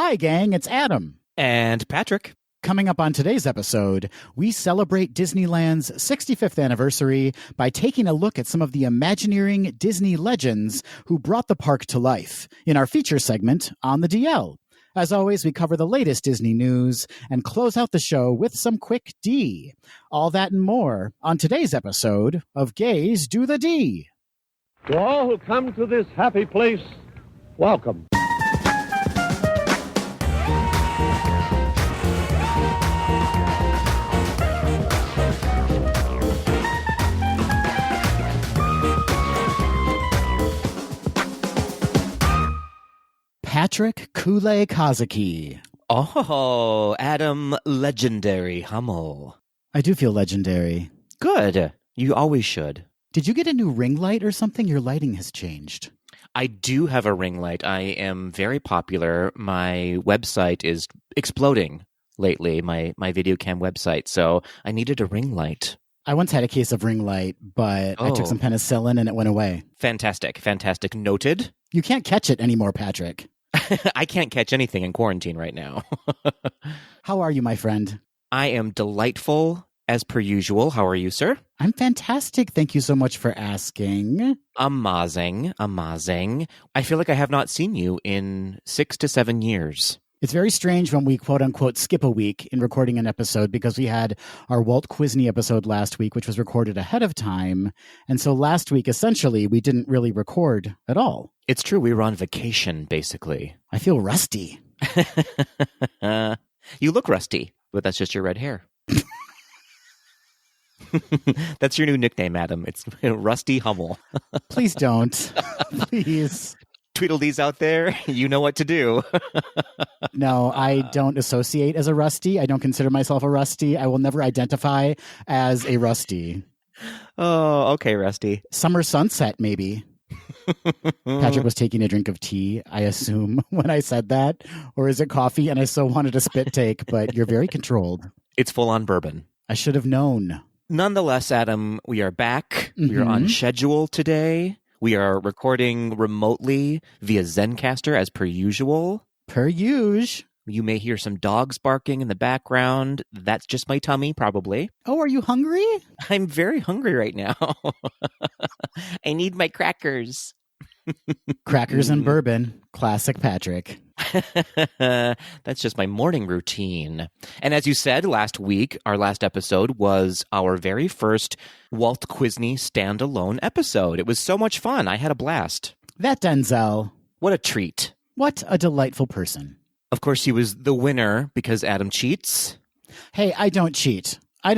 Hi, gang, it's Adam. And Patrick. Coming up on today's episode, we celebrate Disneyland's 65th anniversary by taking a look at some of the Imagineering Disney legends who brought the park to life in our feature segment on the DL. As always, we cover the latest Disney news and close out the show with some quick D. All that and more on today's episode of Gays Do the D. To all who come to this happy place, welcome. Patrick Kule Kazaki. Oh, Adam Legendary Hummel. I do feel legendary. Good. You always should. Did you get a new ring light or something? Your lighting has changed. I do have a ring light. I am very popular. My website is exploding lately, my video cam website. So I needed a ring light. I once had a case of ring light, but I took some penicillin and it went away. Fantastic. Fantastic. Noted. You can't catch it anymore, Patrick. I can't catch anything in quarantine right now. How are you, my friend? I am delightful as per usual. How are you, sir? I'm fantastic. Thank you so much for asking. Amazing. I feel like I have not seen you in 6 to 7 years. It's very strange when we quote-unquote skip a week in recording an episode because we had our Walt Quisney episode last week, which was recorded ahead of time. And so last week, essentially, we didn't really record at all. It's true. We were on vacation, basically. I feel rusty. You look rusty, but that's just your red hair. That's your new nickname, Adam. It's Rusty Hummel. Please don't. Please. Tweedledees out there, you know what to do. No, I don't associate as a Rusty. I don't consider myself a Rusty. I will never identify as a Rusty. Oh, okay, Rusty. Summer sunset, maybe. Patrick was taking a drink of tea, I assume, when I said that. Or is it coffee? And I so wanted a spit take, but you're very controlled. It's full-on bourbon. I should have known. Nonetheless, Adam, we are back. We are on schedule today. We are recording remotely via Zencastr as per usual. Per usual. You may hear some dogs barking in the background. That's just my tummy, probably. Oh, are you hungry? I'm very hungry right now. I need my crackers. Crackers and bourbon. Classic Patrick. That's just my morning routine. And as you said, last week, our last episode was our very first Walt Quisney standalone episode. It was so much fun. I had a blast. That Denzel. What a treat. What a delightful person. Of course, he was the winner because Adam cheats. Hey, I don't cheat. I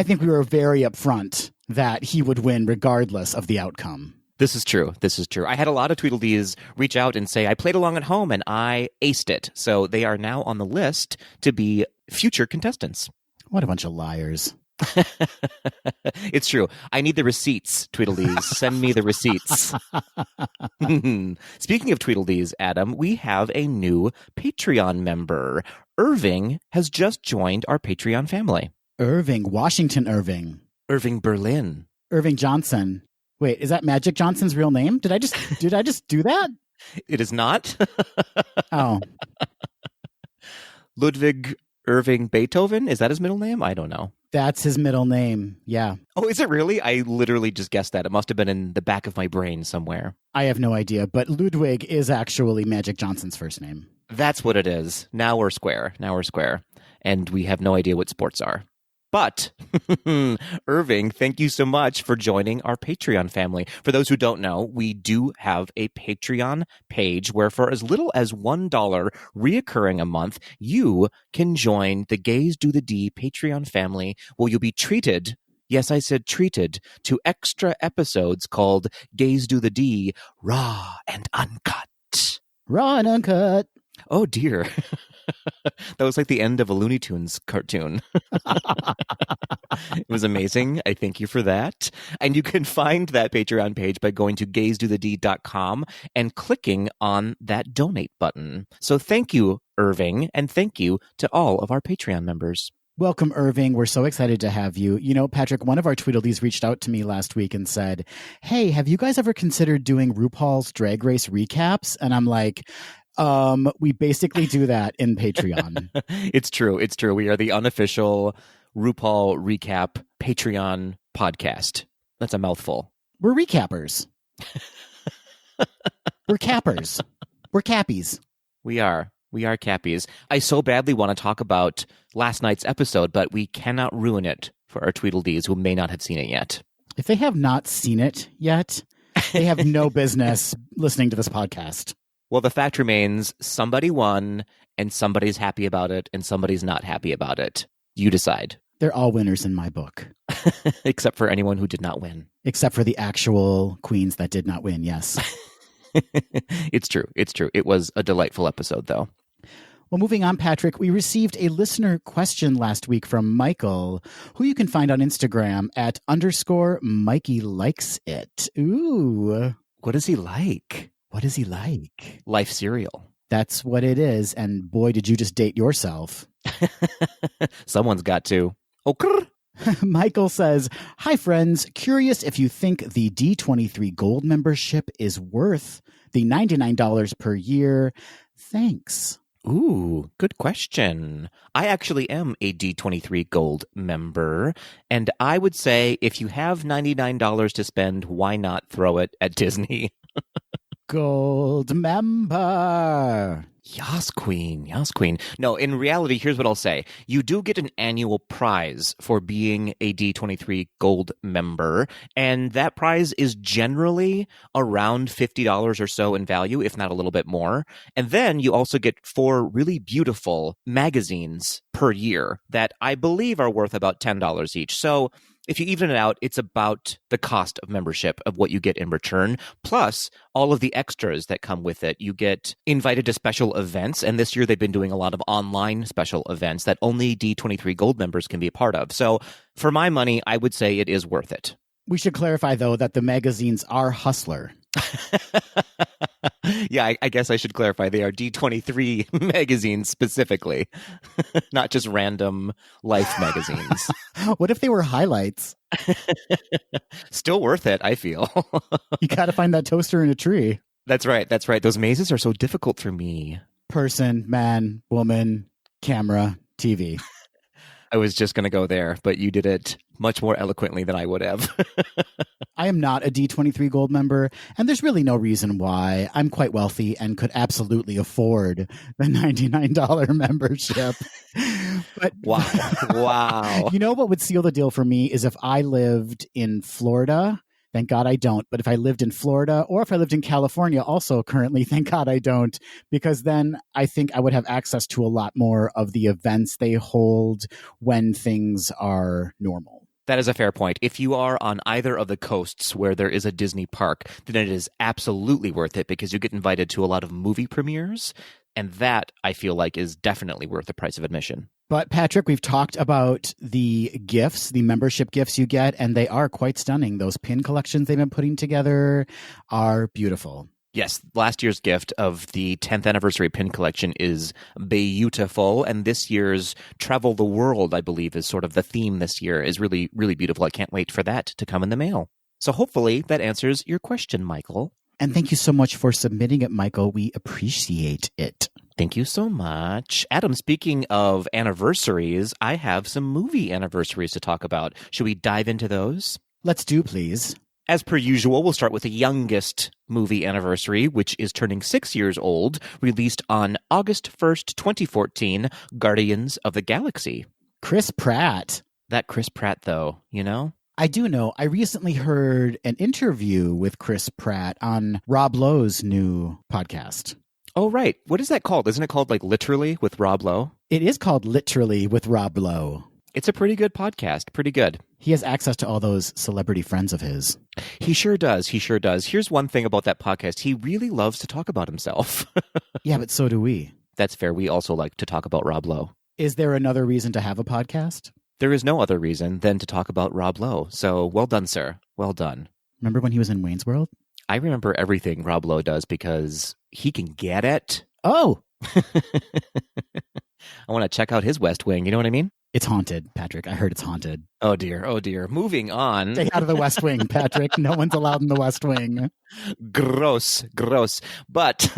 think we were very upfront that he would win regardless of the outcome. This is true. I had a lot of Tweedledees reach out and say, I played along at home and I aced it. So they are now on the list to be future contestants. What a bunch of liars. It's true. I need the receipts, Tweedledees. Send me the receipts. Speaking of Tweedledees, Adam, we have a new Patreon member. Irving has just joined our Patreon family. Irving, Washington Irving. Irving Berlin. Irving Johnson. Wait, is that Magic Johnson's real name? Did I just do that? It is not. Oh. Ludwig Irving Beethoven? Is that his middle name? I don't know. That's his middle name, yeah. Oh, is it really? I literally just guessed that. It must have been in the back of my brain somewhere. I have no idea, but Ludwig is actually Magic Johnson's first name. That's what it is. Now we're square. And we have no idea what sports are. But, Irving, thank you so much for joining our Patreon family. For those who don't know, we do have a Patreon page where for as little as $1 reoccurring a month, you can join the Gays Do the D Patreon family where you'll be treated, yes, I said treated, to extra episodes called Gays Do the D Raw and Uncut. Raw and Uncut. Oh, dear. That was like the end of a Looney Tunes cartoon. It was amazing. I thank you for that. And you can find that Patreon page by going to gaysdothed.com and clicking on that donate button. So thank you, Irving, and thank you to all of our Patreon members. Welcome, Irving. We're so excited to have you. You know, Patrick, one of our Tweedledees reached out to me last week and said, hey, have you guys ever considered doing RuPaul's Drag Race recaps? And I'm like, We basically do that in Patreon. It's true. It's true. We are the unofficial RuPaul Recap Patreon podcast. That's a mouthful. We're recappers. We're cappers. We're cappies. We are. We are cappies. I so badly want to talk about last night's episode, but we cannot ruin it for our Tweedledees who may not have seen it yet. If they have not seen it yet, they have no business listening to this podcast. Well, the fact remains somebody won and somebody's happy about it and somebody's not happy about it. You decide. They're all winners in my book. Except for anyone who did not win. Except for the actual queens that did not win, yes. It's true. It's true. It was a delightful episode, though. Well, moving on, Patrick, we received a listener question last week from Michael, who you can find on Instagram at _Mikey likes it. Ooh. What is he like? What is he like? Life cereal. That's what it is. And boy, did you just date yourself. Someone's got to. Oh, grr. Michael says, hi, friends. Curious if you think the D23 Gold membership is worth the $99 per year. Thanks. Ooh, good question. I actually am a D23 Gold member, and I would say if you have $99 to spend, why not throw it at Disney? Gold member. Yas, queen. Yas, queen. No, in reality, here's what I'll say. You do get an annual prize for being a D23 Gold member, and that prize is generally around $50 or so in value, if not a little bit more. And then you also get 4 really beautiful magazines per year that I believe are worth about $10 each. So if you even it out, it's about the cost of membership of what you get in return, plus all of the extras that come with it. You get invited to special events, and this year they've been doing a lot of online special events that only D23 Gold members can be a part of. So for my money, I would say it is worth it. We should clarify, though, that the magazines are Hustler. Yeah, I guess I should clarify. They are D23 magazines specifically, not just random life magazines. What if they were highlights? Still worth it, I feel. You got to find that toaster in a tree. That's right. That's right. Those mazes are so difficult for me. Person, man, woman, camera, TV. I was just going to go there, but you did it much more eloquently than I would have. I am not a D23 Gold member, and there's really no reason why. I'm quite wealthy and could absolutely afford the $99 membership. But Wow. You know what would seal the deal for me is if I lived in Florida. Thank God I don't. But if I lived in Florida or if I lived in California, also currently, thank God I don't, because then I think I would have access to a lot more of the events they hold when things are normal. That is a fair point. If you are on either of the coasts where there is a Disney park, then it is absolutely worth it because you get invited to a lot of movie premieres. And that, I feel like, is definitely worth the price of admission. But Patrick, we've talked about the gifts, the membership gifts you get, and they are quite stunning. Those pin collections they've been putting together are beautiful. Yes, last year's gift of the 10th anniversary pin collection is beautiful, and this year's Travel the World, I believe, is sort of the theme this year, is really, really beautiful. I can't wait for that to come in the mail. So hopefully that answers your question, Michael. And thank you so much for submitting it, Michael. We appreciate it. Thank you so much. Adam, speaking of anniversaries, I have some movie anniversaries to talk about. Should we dive into those? Let's do, please. As per usual, we'll start with the youngest movie anniversary, which is turning 6 years old, released on August 1st, 2014, Guardians of the Galaxy. Chris Pratt. That Chris Pratt, though, you know? I do know. I recently heard an interview with Chris Pratt on Rob Lowe's new podcast. Oh, right. What is that called? Isn't it called, like, Literally with Rob Lowe? It is called Literally with Rob Lowe. It's a pretty good podcast. Pretty good. He has access to all those celebrity friends of his. He sure does. He sure does. Here's one thing about that podcast. He really loves to talk about himself. Yeah, but so do we. That's fair. We also like to talk about Rob Lowe. Is there another reason to have a podcast? There is no other reason than to talk about Rob Lowe. So well done, sir. Well done. Remember when he was in Wayne's World? I remember everything Rob Lowe does because he can get it. Oh! I want to check out his West Wing. You know what I mean? It's haunted, Patrick. I heard it's haunted. Oh, dear. Oh, dear. Moving on. Stay out of the West Wing, Patrick. No one's allowed in the West Wing. Gross. But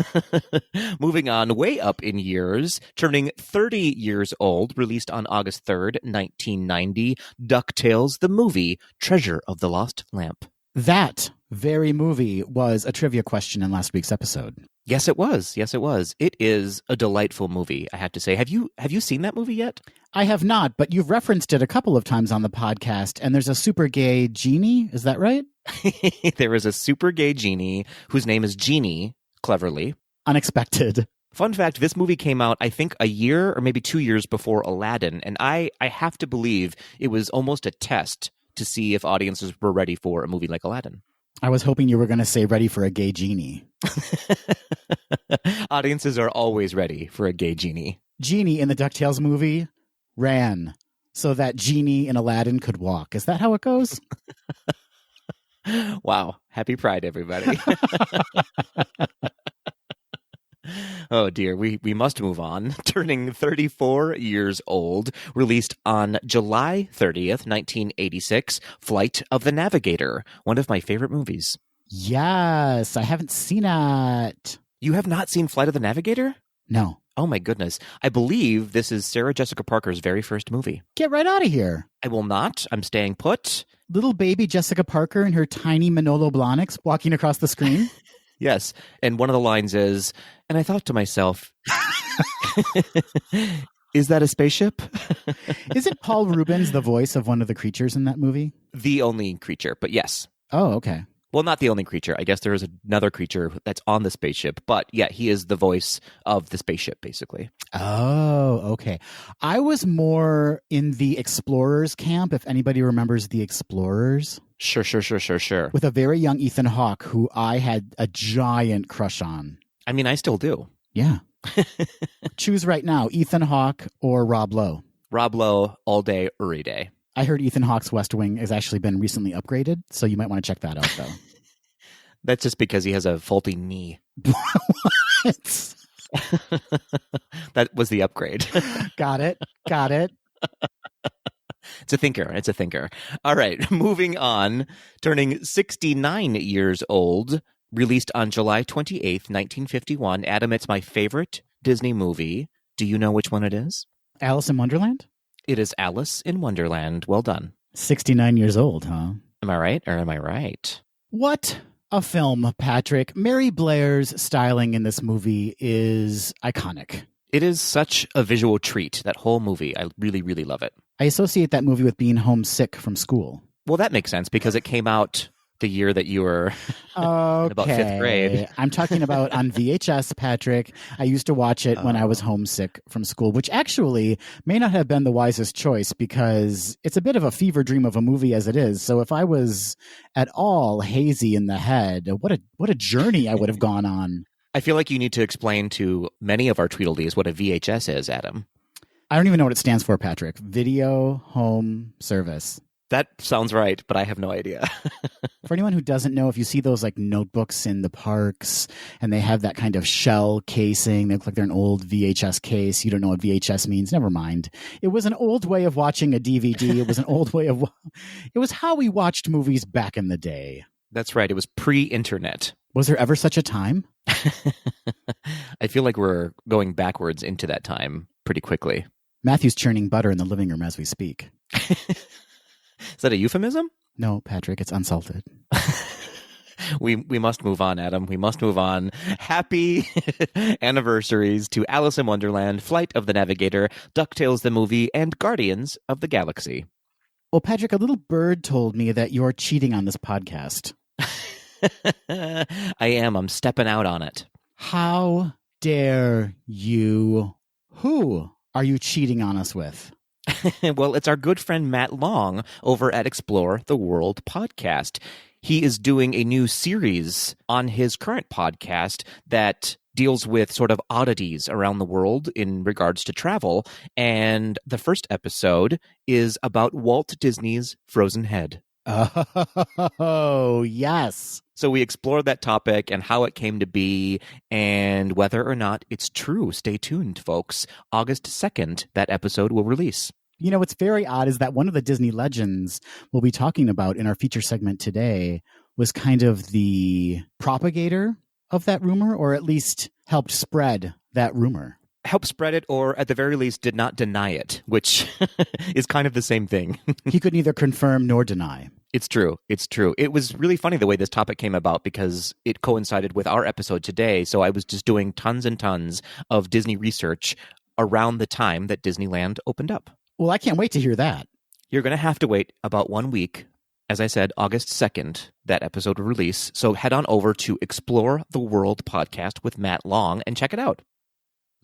moving on, way up in years, turning 30 years old, released on August 3rd, 1990, DuckTales, the movie, Treasure of the Lost Lamp. That very movie was a trivia question in last week's episode. Yes, it was. It is a delightful movie, I have to say. Have you seen that movie yet? I have not, but you've referenced it a couple of times on the podcast, and there's a super gay genie. Is that right? There is a super gay genie whose name is Genie, cleverly. Unexpected. Fun fact, this movie came out, I think, a year or maybe 2 years before Aladdin, and I have to believe it was almost a test to see if audiences were ready for a movie like Aladdin. I was hoping you were going to say ready for a gay genie. Audiences are always ready for a gay genie. Genie in the DuckTales movie ran so that Genie in Aladdin could walk. Is that how it goes? Wow. Happy Pride, everybody. Oh, dear. We must move on. Turning 34 years old, released on July 30th, 1986, Flight of the Navigator, one of my favorite movies. Yes, I haven't seen it. You have not seen Flight of the Navigator? No. Oh, my goodness. I believe this is Sarah Jessica Parker's very first movie. Get right out of here. I will not. I'm staying put. Little baby Jessica Parker in her tiny Manolo Blahniks walking across the screen. Yes. And one of the lines is, and I thought to myself, is that a spaceship? Isn't Paul Rubens the voice of one of the creatures in that movie? The only creature, but yes. Oh, okay. Well, not the only creature. I guess there is another creature that's on the spaceship, but yeah, he is the voice of the spaceship, basically. Oh, okay. I was more in the Explorers camp, if anybody remembers the Explorers. Sure. With a very young Ethan Hawke, who I had a giant crush on. I mean, I still do. Yeah. Choose right now, Ethan Hawke or Rob Lowe. Rob Lowe, all day, every day. I heard Ethan Hawke's West Wing has actually been recently upgraded, so you might want to check that out, though. That's just because he has a faulty knee. What? That was the upgrade. Got it. It's a thinker. All right, moving on. Turning 69 years old, released on July 28th, 1951. Adam, it's my favorite Disney movie. Do you know which one it is? Alice in Wonderland? It is Alice in Wonderland. Well done. 69 years old, huh? Am I right or am I right? What a film, Patrick. Mary Blair's styling in this movie is iconic. It is such a visual treat, that whole movie. I really, really love it. I associate that movie with being homesick from school. Well, that makes sense because it came out the year that you were in about fifth grade. I'm talking about on VHS, Patrick. I used to watch it when I was homesick from school, which actually may not have been the wisest choice because it's a bit of a fever dream of a movie as it is. So if I was at all hazy in the head, what a journey I would have gone on. I feel like you need to explain to many of our Tweedledees what a VHS is, Adam. I don't even know what it stands for, Patrick. Video Home Service. That sounds right, but I have no idea. For anyone who doesn't know, if you see those like notebooks in the parks and they have that kind of shell casing, they look like they're an old VHS case. You don't know what VHS means. Never mind. It was an old way of watching a DVD. It was an old way of, it was how we watched movies back in the day. That's right. It was pre-internet. Was there ever such a time? I feel like we're going backwards into that time pretty quickly. Matthew's churning butter in the living room as we speak. Is that a euphemism? No, Patrick, it's unsalted. We must move on, Adam. We must move on. Happy anniversaries to Alice in Wonderland, Flight of the Navigator, DuckTales the movie, and Guardians of the Galaxy. Well, Patrick, a little bird told me that you're cheating on this podcast. I am. I'm stepping out on it. How dare you? Who are you cheating on us with? Well, it's our good friend Matt Long over at Explore the World podcast. He is doing a new series on his current podcast that deals with sort of oddities around the world in regards to travel. And the first episode is about Walt Disney's frozen head. Oh, yes. So we explore that topic and how it came to be and whether or not it's true. Stay tuned, folks. August 2nd, that episode will release. You know, what's very odd is that one of the Disney legends we'll be talking about in our feature segment today was kind of the propagator of that rumor, or at least helped spread that rumor. Helped spread it, or at the very least did not deny it, which is kind of the same thing. He could neither confirm nor deny. It's true. It's true. It was really funny the way this topic came about because it coincided with our episode today. So I was just doing tons and tons of Disney research around the time that Disneyland opened up. Well, I can't wait to hear that. You're going to have to wait about 1 week. As I said, August 2nd, that episode will release. So head on over to Explore the World podcast with Matt Long and check it out.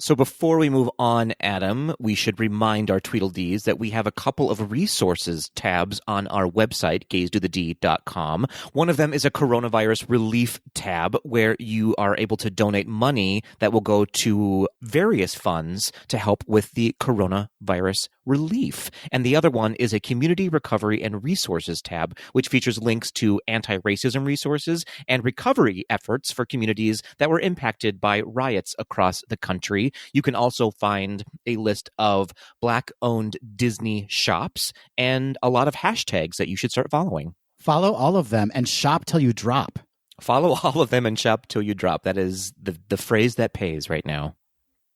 So before we move on, Adam, we should remind our Tweedledees that we have a couple of resources tabs on our website, gazetothed.com. One of them is a coronavirus relief tab where you are able to donate money that will go to various funds to help with the coronavirus relief. And the other one is a community recovery and resources tab, which features links to anti-racism resources and recovery efforts for communities that were impacted by riots across the country. You can also find a list of Black-owned Disney shops and a lot of hashtags that you should start following. Follow all of them and shop till you drop. Follow all of them and shop till you drop. That is the phrase that pays right now.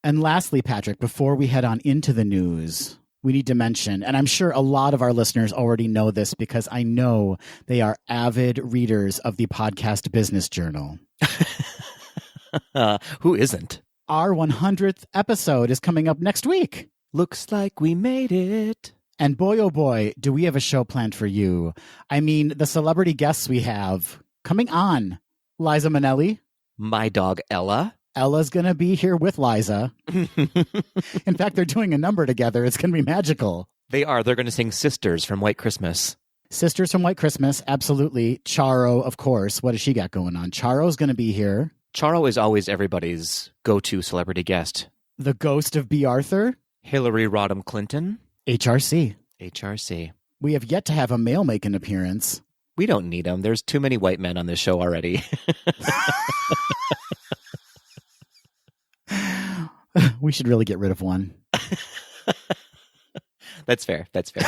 And lastly, Patrick, before we head on into the news, we need to mention, and I'm sure a lot of our listeners already know this because I know they are avid readers of the podcast Business Journal. Who isn't? Our 100th episode is coming up next week. Looks like we made it. And boy, oh boy, do we have a show planned for you. I mean, the celebrity guests we have coming on. Liza Minnelli. My dog, Ella. Ella's going to be here with Liza. In fact, they're doing a number together. It's going to be magical. They are. They're going to sing Sisters from White Christmas. Sisters from White Christmas, absolutely. Charo, of course. What has she got going on? Charo's going to be here. Charo is always everybody's go-to celebrity guest. The ghost of B. Arthur. Hillary Rodham Clinton. HRC. HRC. We have yet to have a male make an appearance. We don't need him. There's too many white men on this show already. We should really get rid of one. That's fair. That's fair.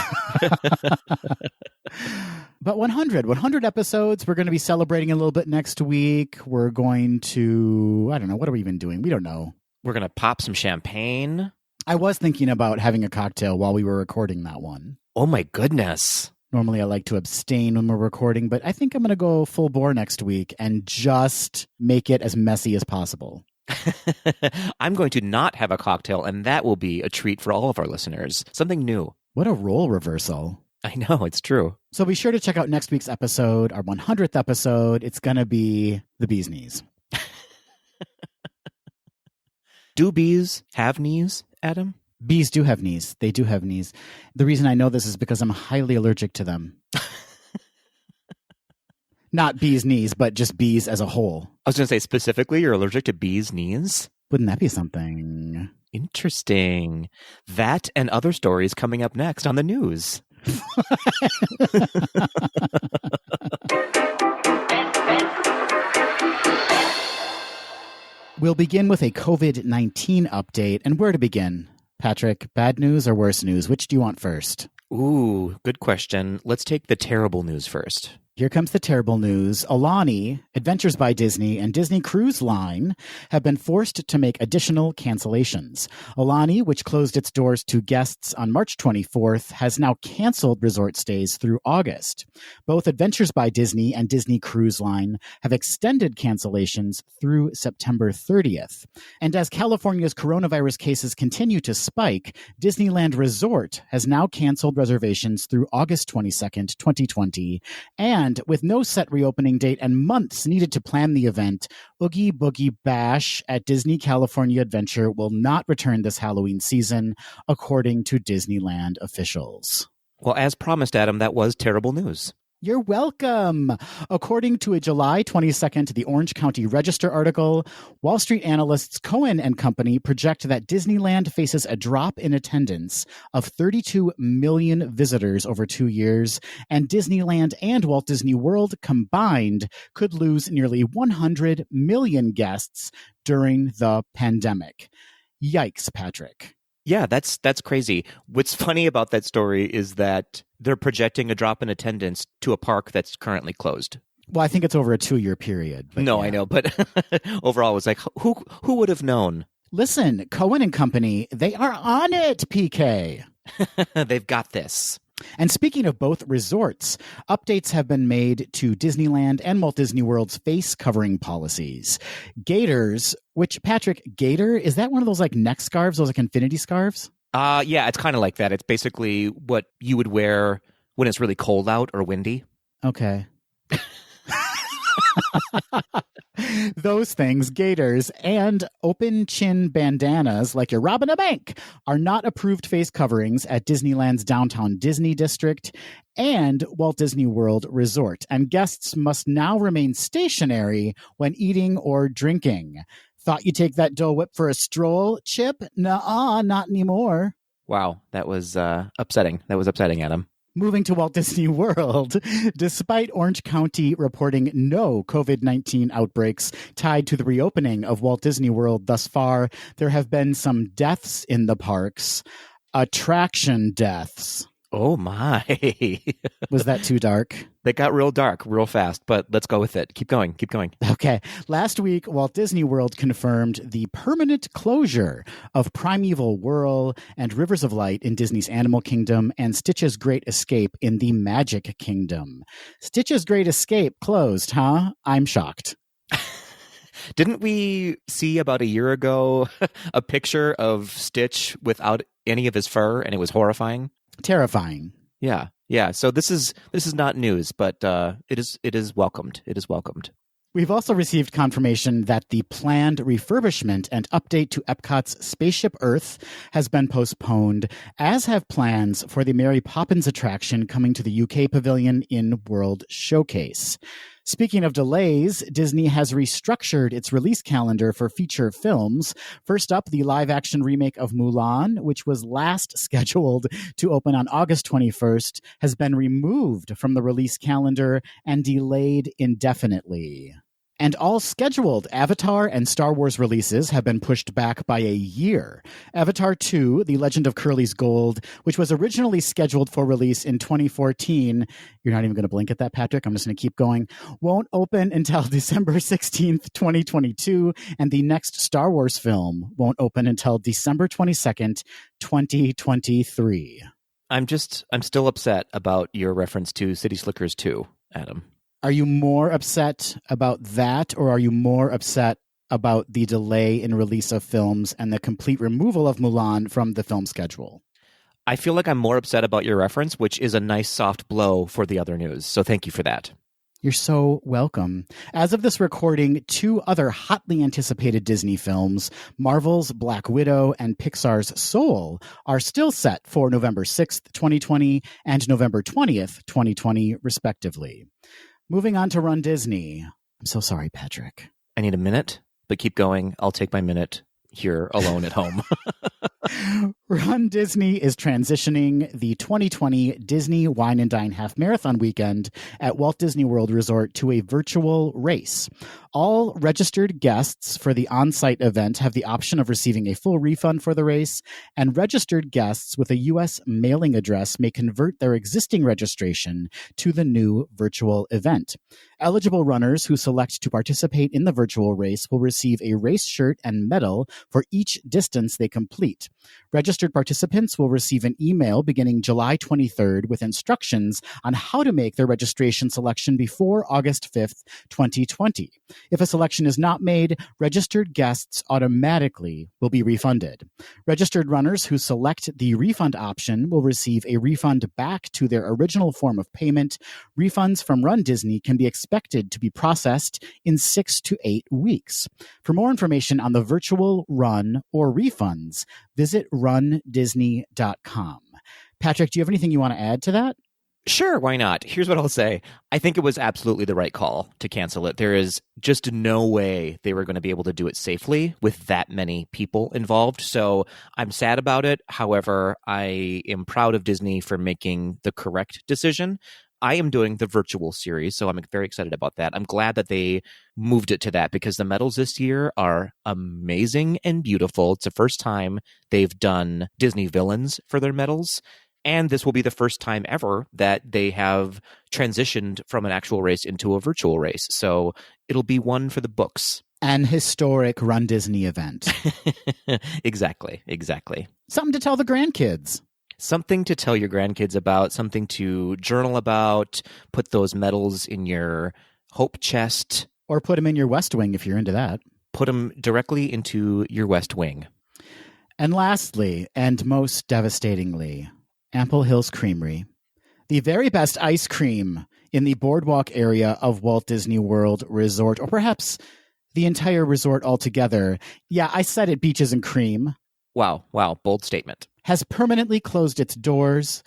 But 100 episodes. We're going to be celebrating a little bit next week. We're going to, I don't know, what are we even doing? We don't know. We're going to pop some champagne. I was thinking about having a cocktail while we were recording that one. Oh my goodness. Normally I like to abstain when we're recording, but I think I'm going to go full bore next week and just make it as messy as possible. I'm going to not have a cocktail, and that will be a treat for all of our listeners. Something new. What a role reversal. I know, it's true. So be sure to check out next week's episode, our 100th episode. It's going to be the bee's knees. Do bees have knees, Adam? Bees do have knees. They do have knees. The reason I know this is because I'm highly allergic to them. Not bees' knees, but just bees as a whole. I was going to say, specifically, you're allergic to bees' knees? Wouldn't that be something? Interesting. That and other stories coming up next on the news. We'll begin with a COVID-19 update. And where to begin? Patrick, bad news or worse news? Which do you want first? Ooh, good question. Let's take the terrible news first. Here comes the terrible news. Alani, Adventures by Disney, and Disney Cruise Line have been forced to make additional cancellations. Alani, which closed its doors to guests on March 24th, has now canceled resort stays through August. Both Adventures by Disney and Disney Cruise Line have extended cancellations through September 30th. And as California's coronavirus cases continue to spike, Disneyland Resort has now canceled reservations through August 22nd, 2020, and with no set reopening date and months needed to plan the event, Oogie Boogie Bash at Disney California Adventure will not return this Halloween season, according to Disneyland officials. Well, as promised, Adam, that was terrible news. You're welcome. According to a July 22nd The Orange County Register article, Wall Street analysts Cohen and Company project that Disneyland faces a drop in attendance of 32 million visitors over 2 years, and Disneyland and Walt Disney World combined could lose nearly 100 million guests during the pandemic. Yikes, Patrick. Yeah, that's crazy. What's funny about that story is that they're projecting a drop in attendance to a park that's currently closed. Well, I think it's over a 2-year period. No, yeah. I know, but overall, it was like, who would have known? Listen, Cohen and Company, they are on it, PK. They've got this. And speaking of both resorts, updates have been made to Disneyland and Walt Disney World's face covering policies. Gaiters, which, Patrick, gaiter, is that one of those like neck scarves, those like infinity scarves? Yeah, it's kind of like that. It's basically what you would wear when it's really cold out or windy. Okay. Those things, gaiters, and open chin bandanas like you're robbing a bank are not approved face coverings at Disneyland's Downtown Disney District and Walt Disney World Resort. And guests must now remain stationary when eating or drinking. Thought you'd take that Dole Whip for a stroll, Chip? Nuh-uh, not anymore. Wow, that was upsetting. That was upsetting, Adam. Moving to Walt Disney World, despite Orange County reporting no COVID-19 outbreaks tied to the reopening of Walt Disney World thus far, there have been some deaths in the parks. Attraction deaths. Oh, my. Was that too dark? They got real dark real fast, but let's go with it. Keep going. Keep going. Okay. Last week, Walt Disney World confirmed the permanent closure of Primeval Whirl and Rivers of Light in Disney's Animal Kingdom and Stitch's Great Escape in the Magic Kingdom. Stitch's Great Escape closed, huh? I'm shocked. Didn't we see about a year ago a picture of Stitch without any of his fur, and it was horrifying? Terrifying. Yeah. So this is not news, but it is welcomed. It is welcomed. We've also received confirmation that the planned refurbishment and update to Epcot's Spaceship Earth has been postponed, as have plans for the Mary Poppins attraction coming to the UK Pavilion in World Showcase. Speaking of delays, Disney has restructured its release calendar for feature films. First up, the live-action remake of Mulan, which was last scheduled to open on August 21st, has been removed from the release calendar and delayed indefinitely. And all scheduled Avatar and Star Wars releases have been pushed back by a year. Avatar 2, The Legend of Curly's Gold, which was originally scheduled for release in 2014, you're not even going to blink at that, Patrick, I'm just going to keep going, won't open until December 16th, 2022, and the next Star Wars film won't open until December 22nd, 2023. I'm still upset about your reference to City Slickers 2, Adam. Are you more upset about that, or are you more upset about the delay in release of films and the complete removal of Mulan from the film schedule? I feel like I'm more upset about your reference, which is a nice soft blow for the other news. So thank you for that. You're so welcome. As of this recording, 2 other hotly anticipated Disney films, Marvel's Black Widow and Pixar's Soul, are still set for November 6th, 2020 and November 20th, 2020, respectively. Moving on to Run Disney. I'm so sorry, Patrick. I need a minute, but keep going. I'll take my minute here alone at home. Run Disney is transitioning the 2020 Disney Wine and Dine Half Marathon weekend at Walt Disney World Resort to a virtual race. All registered guests for the on-site event have the option of receiving a full refund for the race, and registered guests with a U.S. mailing address may convert their existing registration to the new virtual event. Eligible runners who select to participate in the virtual race will receive a race shirt and medal for each distance they complete. Registered participants will receive an email beginning July 23rd with instructions on how to make their registration selection before August 5th, 2020. If a selection is not made, registered guests automatically will be refunded. Registered runners who select the refund option will receive a refund back to their original form of payment. Refunds from Run Disney can be expected to be processed in 6 to 8 weeks. For more information on the virtual run or refunds, visit rundisney.com. Patrick, do you have anything you want to add to that? Sure, why not? Here's what I'll say. I think it was absolutely the right call to cancel it. There is just no way they were going to be able to do it safely with that many people involved. So I'm sad about it. However, I am proud of Disney for making the correct decision. I am doing the virtual series, so I'm very excited about that. I'm glad that they moved it to that because the medals this year are amazing and beautiful. It's the first time they've done Disney villains for their medals. And this will be the first time ever that they have transitioned from an actual race into a virtual race. So it'll be one for the books. An historic Run Disney event. Exactly. Something to tell the grandkids. Something to tell your grandkids about, something to journal about, put those medals in your hope chest. Or put them in your West Wing if you're into that. Put them directly into your West Wing. And lastly, and most devastatingly, Ample Hills Creamery, the very best ice cream in the boardwalk area of Walt Disney World Resort, or perhaps the entire resort altogether. Yeah, I said it, beaches and cream. Wow, bold statement. Has permanently closed its doors.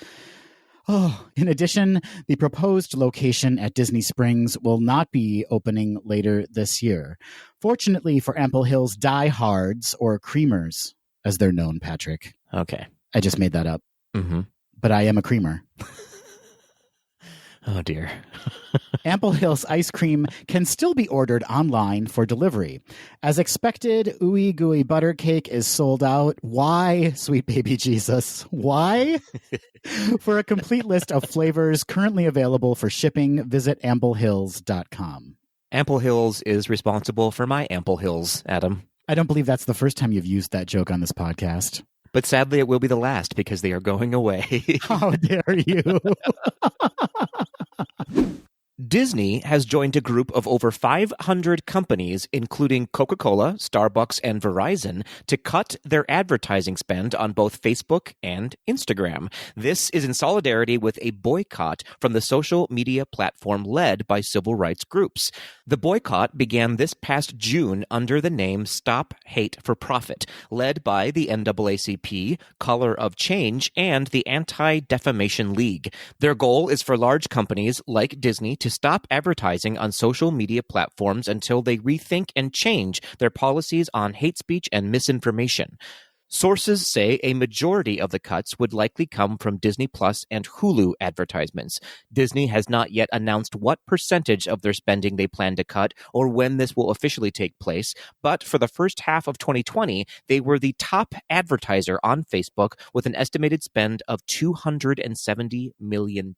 In addition, the proposed location at Disney Springs will not be opening later this year. Fortunately for Ample Hills diehards, or creamers, as they're known, Patrick. Okay. I just made that up. Mm-hmm. But I am a creamer. Oh, dear. Ample Hills ice cream can still be ordered online for delivery. As expected, Ooey Gooey Butter Cake is sold out. Why, sweet baby Jesus? Why? For a complete list of flavors currently available for shipping, visit amplehills.com. Ample Hills is responsible for my Ample Hills, Adam. I don't believe that's the first time you've used that joke on this podcast. But sadly, it will be the last because they are going away. How dare you? Disney has joined a group of over 500 companies, including Coca-Cola, Starbucks, and Verizon, to cut their advertising spend on both Facebook and Instagram. This is in solidarity with a boycott from the social media platform led by civil rights groups. The boycott began this past June under the name Stop Hate for Profit, led by the NAACP, Color of Change, and the Anti-Defamation League. Their goal is for large companies like Disney to stop advertising on social media platforms until they rethink and change their policies on hate speech and misinformation. Sources say a majority of the cuts would likely come from Disney Plus and Hulu advertisements. Disney has not yet announced what percentage of their spending they plan to cut or when this will officially take place, but for the first half of 2020, they were the top advertiser on Facebook with an estimated spend of $270 million.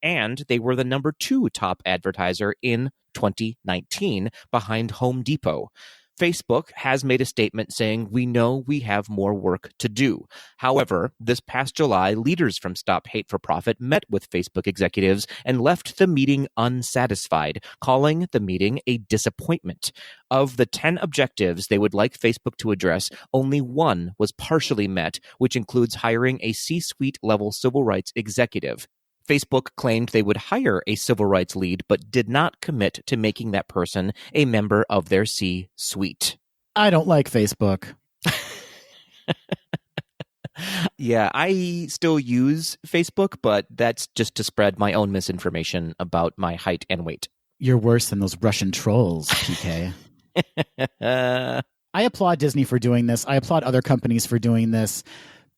And they were the number 2 top advertiser in 2019 behind Home Depot. Facebook has made a statement saying, "We know we have more work to do." However, this past July, leaders from Stop Hate for Profit met with Facebook executives and left the meeting unsatisfied, calling the meeting a disappointment. Of the 10 objectives they would like Facebook to address, only one was partially met, which includes hiring a C-suite level civil rights executive. Facebook claimed they would hire a civil rights lead, but did not commit to making that person a member of their C-suite. I don't like Facebook. Yeah, I still use Facebook, but that's just to spread my own misinformation about my height and weight. You're worse than those Russian trolls, PK. I applaud Disney for doing this. I applaud other companies for doing this.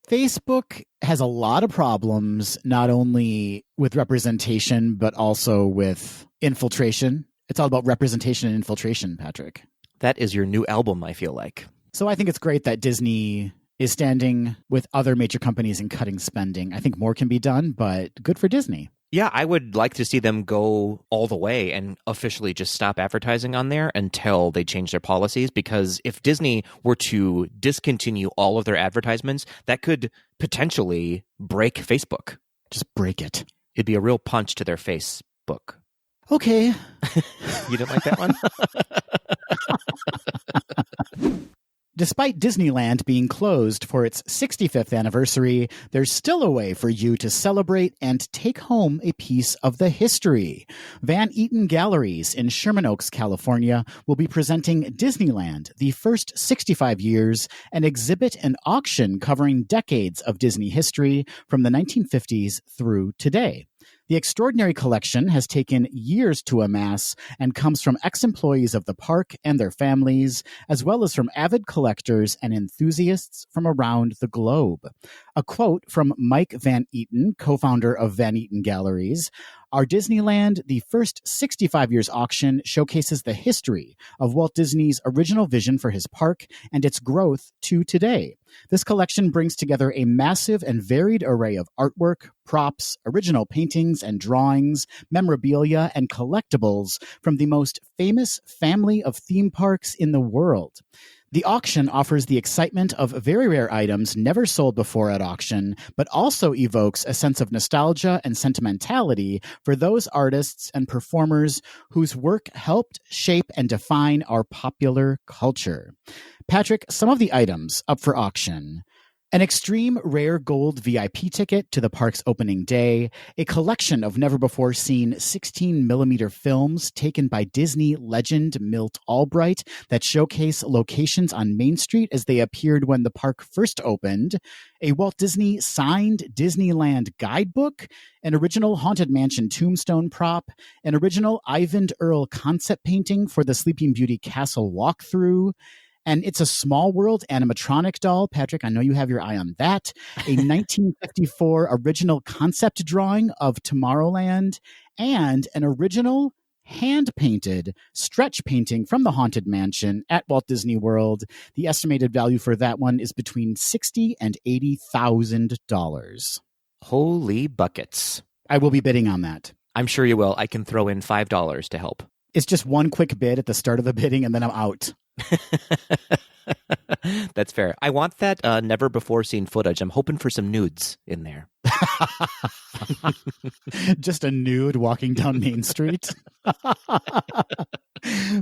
Facebook has a lot of problems, not only with representation, but also with infiltration. It's all about representation and infiltration, Patrick. That is your new album, I feel like. So I think it's great that Disney is standing with other major companies and cutting spending. I think more can be done, but good for Disney. Yeah, I would like to see them go all the way and officially just stop advertising on there until they change their policies, because if Disney were to discontinue all of their advertisements, that could potentially break Facebook. Just break it. It'd be a real punch to their Facebook. Okay. You didn't like that one? Despite Disneyland being closed for its 65th anniversary, there's still a way for you to celebrate and take home a piece of the history. Van Eaton Galleries in Sherman Oaks, California, will be presenting Disneyland, the first 65 years, an exhibit and auction covering decades of Disney history from the 1950s through today. The extraordinary collection has taken years to amass and comes from ex-employees of the park and their families, as well as from avid collectors and enthusiasts from around the globe. A quote from Mike Van Eaton, co-founder of Van Eaton Galleries: "Our Disneyland, the first 65 years auction, showcases the history of Walt Disney's original vision for his park and its growth to today. This collection brings together a massive and varied array of artwork, props, original paintings and drawings, memorabilia, and collectibles from the most famous family of theme parks in the world. The auction offers the excitement of very rare items never sold before at auction, but also evokes a sense of nostalgia and sentimentality for those artists and performers whose work helped shape and define our popular culture." Patrick, some of the items up for auction: an extreme rare gold VIP ticket to the park's opening day, a collection of never-before-seen 16mm films taken by Disney legend Milt Albright that showcase locations on Main Street as they appeared when the park first opened, a Walt Disney signed Disneyland guidebook, an original Haunted Mansion tombstone prop, an original Ivan Earl concept painting for the Sleeping Beauty Castle walkthrough, and It's a Small World animatronic doll. Patrick, I know you have your eye on that. A 1954 original concept drawing of Tomorrowland, and an original hand-painted stretch painting from the Haunted Mansion at Walt Disney World. The estimated value for that one is between $60,000 and $80,000. Holy buckets. I will be bidding on that. I'm sure you will. I can throw in $5 to help. It's just one quick bid at the start of the bidding, and then I'm out. That's fair. I want that never before seen footage. I'm hoping for some nudes in there. Just a nude walking down Main Street.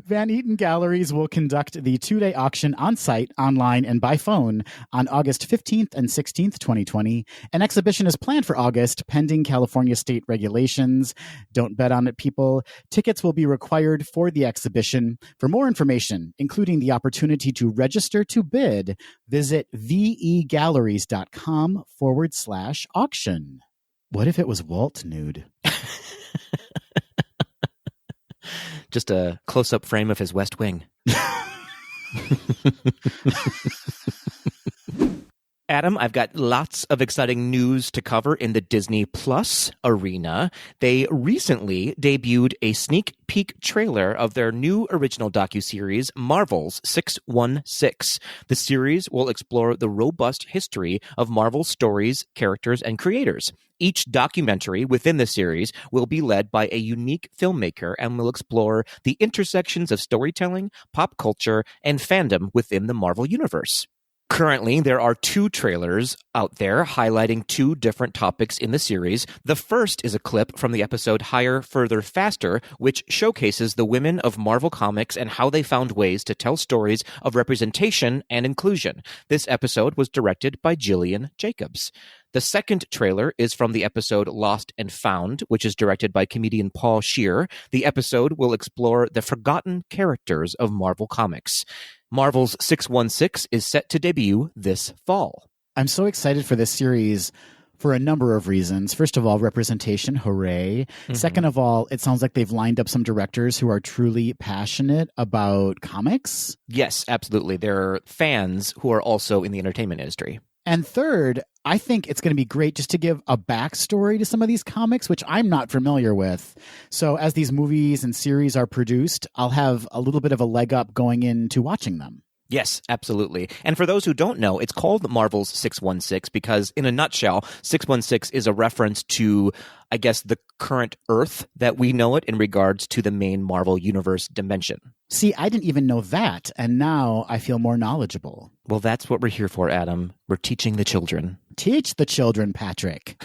Van Eaton Galleries will conduct the two-day auction on-site, online, and by phone on August 15th and 16th, 2020. An exhibition is planned for August, pending California state regulations. Don't bet on it, people. Tickets will be required for the exhibition. For more information, including the opportunity to register to bid, visit vegalleries.com/auction. What if it was Walt nude? Just a close-up frame of his West Wing. Adam, I've got lots of exciting news to cover in the Disney Plus arena. They recently debuted a sneak peek trailer of their new original docuseries, Marvel's 616. The series will explore the robust history of Marvel's stories, characters, and creators. Each documentary within the series will be led by a unique filmmaker and will explore the intersections of storytelling, pop culture, and fandom within the Marvel Universe. Currently, there are 2 trailers out there highlighting 2 different topics in the series. The first is a clip from the episode Higher, Further, Faster, which showcases the women of Marvel Comics and how they found ways to tell stories of representation and inclusion. This episode was directed by Jillian Jacobs. The second trailer is from the episode Lost and Found, which is directed by comedian Paul Scheer. The episode will explore the forgotten characters of Marvel Comics. Marvel's 616 is set to debut this fall. I'm so excited for this series for a number of reasons. First of all, representation, hooray. Mm-hmm. Second of all, it sounds like they've lined up some directors who are truly passionate about comics. Yes, absolutely. They're fans who are also in the entertainment industry. And third, I think it's going to be great just to give a backstory to some of these comics, which I'm not familiar with. So as these movies and series are produced, I'll have a little bit of a leg up going into watching them. Yes, absolutely. And for those who don't know, it's called Marvel's 616 because, in a nutshell, 616 is a reference to, I guess, the current Earth that we know it in regards to the main Marvel Universe dimension. See, I didn't even know that, and now I feel more knowledgeable. Well, that's what we're here for, Adam. We're teaching the children. Teach the children, Patrick.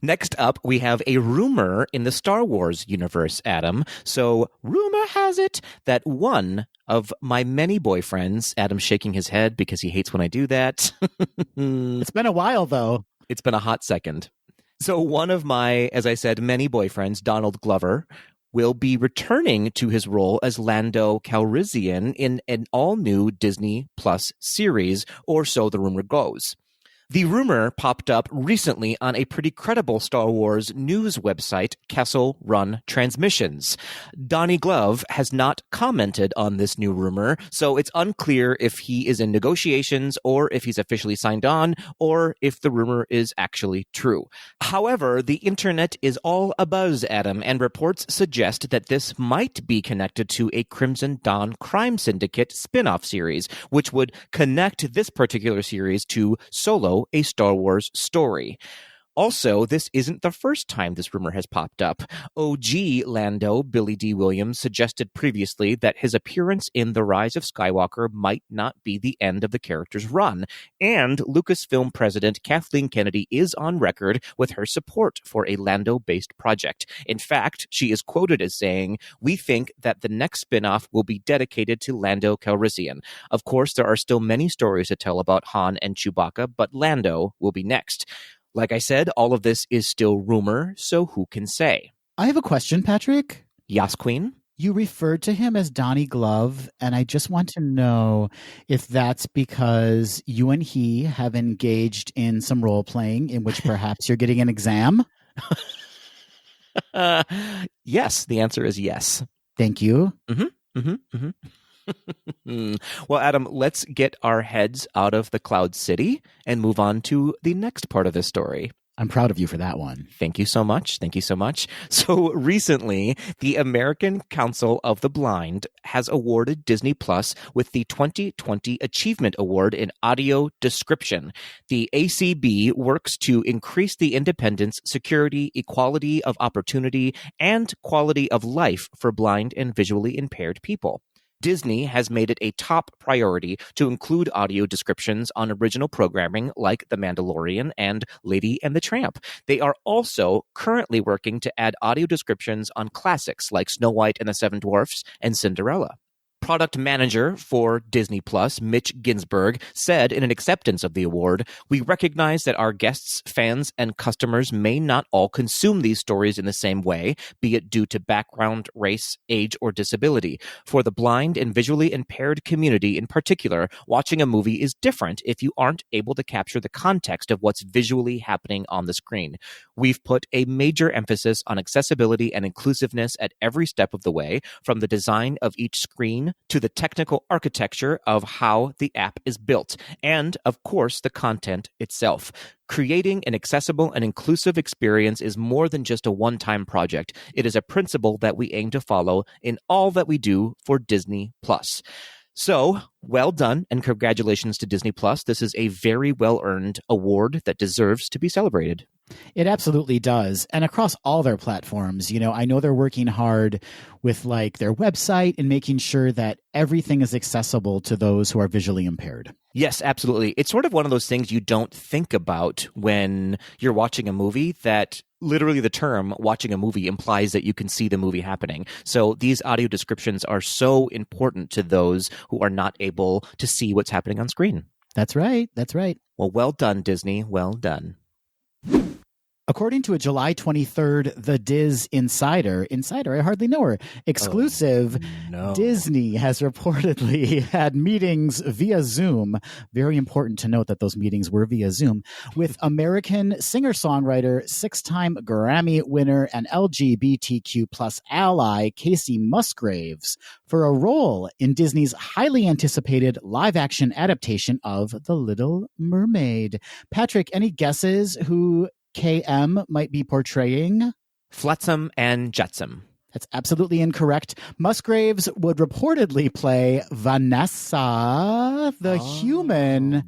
Next up, we have a rumor in the Star Wars universe, Adam. So, rumor has it that one of my many boyfriends. Adam's shaking his head because he hates when I do that. It's been a while, though. It's been a hot second. So one of my, as I said, many boyfriends, Donald Glover, will be returning to his role as Lando Calrissian in an all-new Disney Plus series, or so the rumor goes. The rumor popped up recently on a pretty credible Star Wars news website, Kessel Run Transmissions. Donnie Glove has not commented on this new rumor, so it's unclear if he is in negotiations or if he's officially signed on or if the rumor is actually true. However, the internet is all abuzz, Adam, and reports suggest that this might be connected to a Crimson Dawn Crime Syndicate spin-off series, which would connect this particular series to Solo, a Star Wars story. Also, this isn't the first time this rumor has popped up. OG Lando, Billy D. Williams, suggested previously that his appearance in The Rise of Skywalker might not be the end of the character's run, and Lucasfilm president Kathleen Kennedy is on record with her support for a Lando-based project. In fact, she is quoted as saying, "We think that the next spin-off will be dedicated to Lando Calrissian. Of course, there are still many stories to tell about Han and Chewbacca, but Lando will be next." Like I said, all of this is still rumor, so who can say? I have a question, Patrick. Yas, Queen? You referred to him as Donnie Glove, and I just want to know if that's because you and he have engaged in some role-playing in which perhaps you're getting an exam? Yes, the answer is yes. Thank you. Well, Adam, let's get our heads out of the Cloud City and move on to the next part of this story. I'm proud of you for that one. Thank you so much. Thank you so much. So recently, the American Council of the Blind has awarded Disney Plus with the 2020 Achievement Award in Audio Description. The ACB works to increase the independence, security, equality of opportunity, and quality of life for blind and visually impaired people. Disney has made it a top priority to include audio descriptions on original programming like The Mandalorian and Lady and the Tramp. They are also currently working to add audio descriptions on classics like Snow White and the Seven Dwarfs and Cinderella. Product manager for Disney Plus, Mitch Ginsburg, said in an acceptance of the award, "We recognize that our guests, fans, and customers may not all consume these stories in the same way, be it due to background, race, age, or disability. For the blind and visually impaired community in particular, watching a movie is different if you aren't able to capture the context of what's visually happening on the screen. We've put a major emphasis on accessibility and inclusiveness at every step of the way, from the design of each screen to the technical architecture of how the app is built, and, of course, the content itself. Creating an accessible and inclusive experience is more than just a one-time project. It is a principle that we aim to follow in all that we do for Disney Plus." So, well done, and congratulations to Disney Plus. This is a very well-earned award that deserves to be celebrated. It absolutely does. And across all their platforms, I know they're working hard with their website and making sure that everything is accessible to those who are visually impaired. Yes, absolutely. It's sort of one of those things you don't think about when you're watching a movie, that literally the term watching a movie implies that you can see the movie happening. So these audio descriptions are so important to those who are not able to see what's happening on screen. That's right. That's right. Well done, Disney. Well done. According to a July 23rd The Diz Insider, I hardly know her, exclusive, Disney has reportedly had meetings via Zoom. Very important to note that those meetings were via Zoom, with American singer-songwriter, six-time Grammy winner, and LGBTQ plus ally Casey Musgraves for a role in Disney's highly anticipated live-action adaptation of The Little Mermaid. Patrick, any guesses who KM might be portraying? Flotsam and Jetsam. That's absolutely incorrect. Musgraves would reportedly play Vanessa, the human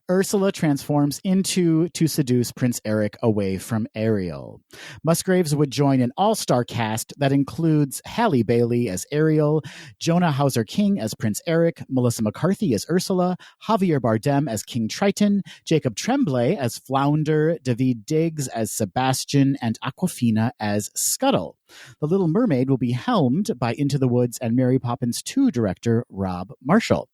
Ursula transforms into to seduce Prince Eric away from Ariel. Musgraves would join an all-star cast that includes Halle Bailey as Ariel, Jonah Hauser-King as Prince Eric, Melissa McCarthy as Ursula, Javier Bardem as King Triton, Jacob Tremblay as Flounder, David Diggs as Sebastian, and Awkwafina as Scuttle. The Little Mermaid will be helmed by Into the Woods and Mary Poppins 2 director Rob Marshall.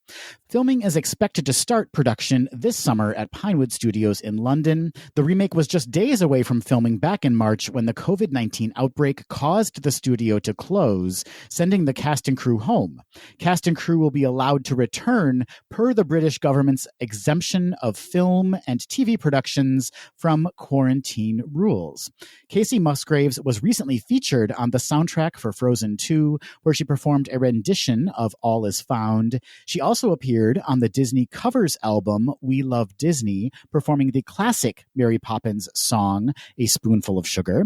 Filming is expected to start production this summer at Pinewood Studios in London. The remake was just days away from filming back in March when the COVID-19 outbreak caused the studio to close, sending the cast and crew home. Cast and crew will be allowed to return per the British government's exemption of film and TV productions from quarantine rules. Casey Musgraves was recently featured on the soundtrack for Frozen 2, where she performed a rendition of All Is Found. She also appeared on the Disney covers album We Love Disney, performing the classic Mary Poppins song, A Spoonful of Sugar,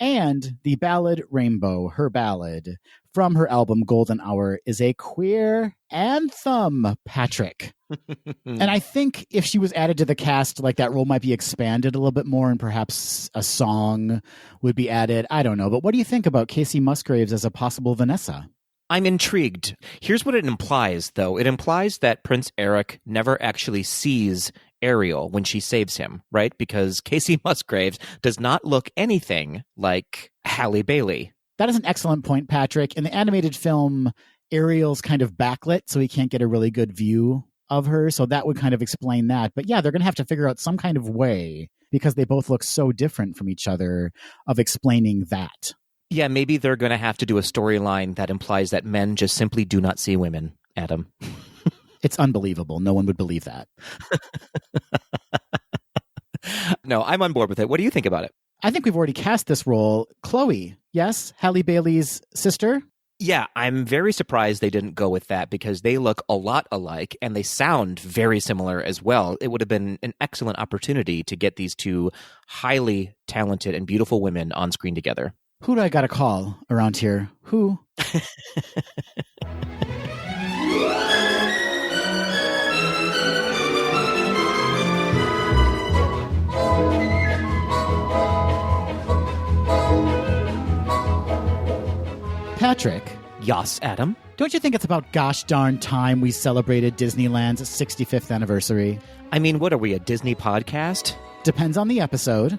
and the ballad Rainbow, her ballad, from her album Golden Hour, is a queer anthem, Patrick. And I think if she was added to the cast, like that role might be expanded a little bit more and perhaps a song would be added. I don't know. But what do you think about Casey Musgraves as a possible Vanessa? I'm intrigued. Here's what it implies, though. It implies that Prince Eric never actually sees Ariel when she saves him, right? Because Casey Musgraves does not look anything like Halle Bailey. That is an excellent point, Patrick. In the animated film, Ariel's kind of backlit, so he can't get a really good view of her. So that would kind of explain that. But yeah, they're going to have to figure out some kind of way, because they both look so different from each other, of explaining that. Yeah, maybe they're going to have to do a storyline that implies that men just simply do not see women, Adam. It's unbelievable. No one would believe that. No, I'm on board with it. What do you think about it? I think we've already cast this role. Chloe, yes? Halle Bailey's sister? Yeah, I'm very surprised they didn't go with that because they look a lot alike and they sound very similar as well. It would have been an excellent opportunity to get these two highly talented and beautiful women on screen together. Who do I got to call around here? Who? Patrick. Yes, Adam? Don't you think it's about gosh darn time we celebrated Disneyland's 65th anniversary? I mean, what are we, a Disney podcast? Depends on the episode.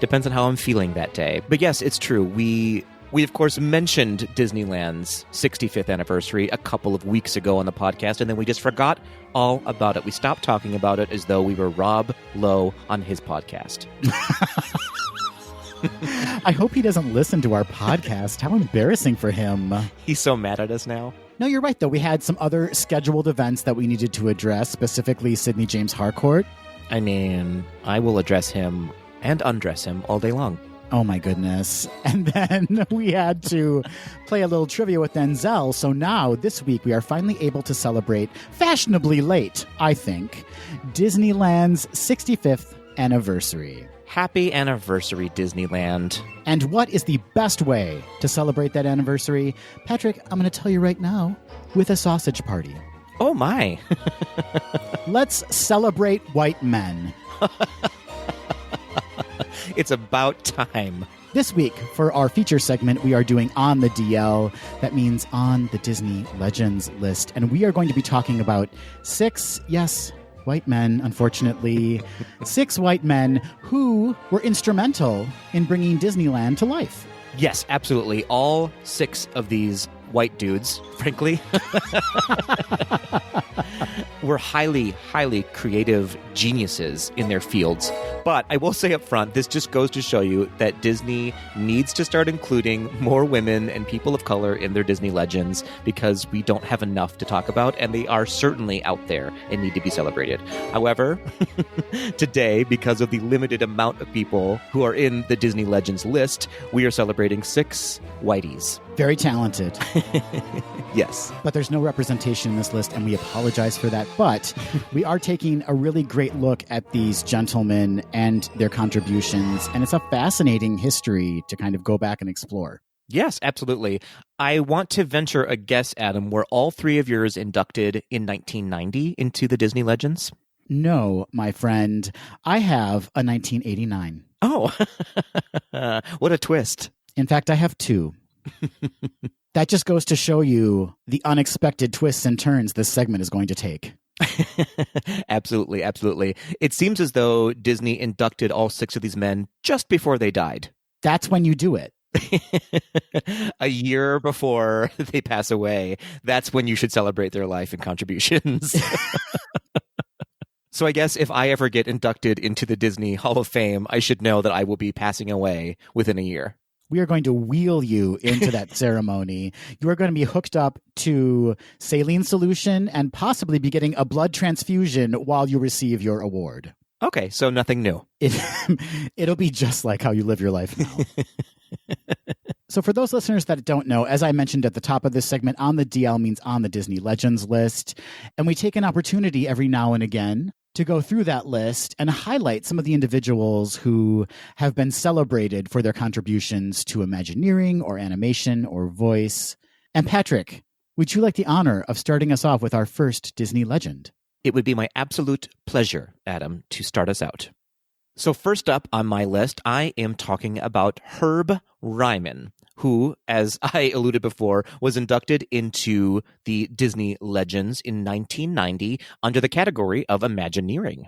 Depends on how I'm feeling that day. But yes, it's true. We of course mentioned Disneyland's 65th anniversary a couple of weeks ago on the podcast, and then we just forgot all about it. We stopped talking about it as though we were Rob Lowe on his podcast. I hope he doesn't listen to our podcast. How embarrassing for him. He's so mad at us now. No, you're right, though. We had some other scheduled events that we needed to address, specifically Sidney James Harcourt. I mean, I will address him and undress him all day long. Oh, my goodness. And then we had to play a little trivia with Denzel. So now, this week, we are finally able to celebrate, fashionably late, I think, Disneyland's 65th anniversary. Happy anniversary, Disneyland. And what is the best way to celebrate that anniversary? Patrick, I'm going to tell you right now, with a sausage party. Oh, my. Let's celebrate white men. It's about time. This week, for our feature segment, we are doing On the DL. That means On the Disney Legends list. And we are going to be talking about 6, yes, white men, unfortunately, 6 white men who were instrumental in bringing Disneyland to life. Yes, absolutely. All 6 of these white dudes, frankly, were highly, highly creative geniuses in their fields. But I will say up front, this just goes to show you that Disney needs to start including more women and people of color in their Disney legends, because we don't have enough to talk about, and they are certainly out there and need to be celebrated. However, today, because of the limited amount of people who are in the Disney Legends list, we are celebrating 6 whiteys. Very talented. Yes. But there's no representation in this list, and we apologize for that. But we are taking a really great look at these gentlemen and their contributions, and it's a fascinating history to kind of go back and explore. Yes, absolutely. I want to venture a guess, Adam, were all 3 of yours inducted in 1990 into the Disney Legends? No, my friend. I have a 1989. Oh, what a twist. In fact, I have 2. That just goes to show you the unexpected twists and turns this segment is going to take. Absolutely, absolutely. It seems as though Disney inducted all 6 of these men just before they died. That's when you do it. A year before they pass away, that's when you should celebrate their life and contributions. So I guess if I ever get inducted into the Disney Hall of Fame, I should know that I will be passing away within a year. We are going to wheel you into that ceremony. You are going to be hooked up to saline solution and possibly be getting a blood transfusion while you receive your award. Okay, so nothing new. It'll be just like how you live your life now. So for those listeners that don't know, as I mentioned at the top of this segment, On the DL means On the Disney Legends list. And we take an opportunity every now and again to go through that list and highlight some of the individuals who have been celebrated for their contributions to Imagineering or animation or voice. And Patrick, would you like the honor of starting us off with our first Disney legend? It would be my absolute pleasure, Adam, to start us out. So first up on my list, I am talking about Herb Ryman, who, as I alluded before, was inducted into the Disney Legends in 1990 under the category of Imagineering.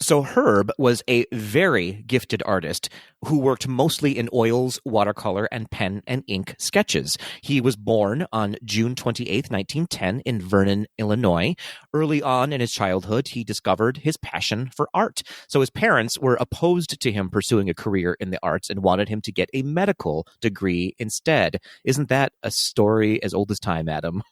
So Herb was a very gifted artist who worked mostly in oils, watercolor, and pen and ink sketches. He was born on June 28, 1910 in Vernon, Illinois. Early on in his childhood, he discovered his passion for art. So his parents were opposed to him pursuing a career in the arts and wanted him to get a medical degree instead. Isn't that a story as old as time, Adam?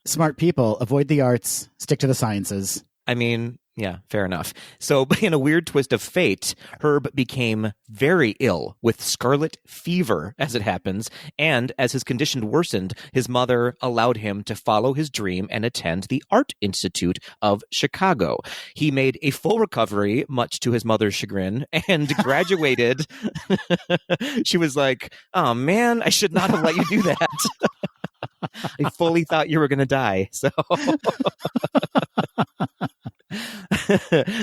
Smart people, avoid the arts, stick to the sciences. I mean, yeah, fair enough. So in a weird twist of fate, Herb became very ill with scarlet fever, as it happens, and as his condition worsened, his mother allowed him to follow his dream and attend the Art Institute of Chicago. He made a full recovery, much to his mother's chagrin, and graduated. She was like, "Oh man, I should not have let you do that." I fully thought you were going to die, so...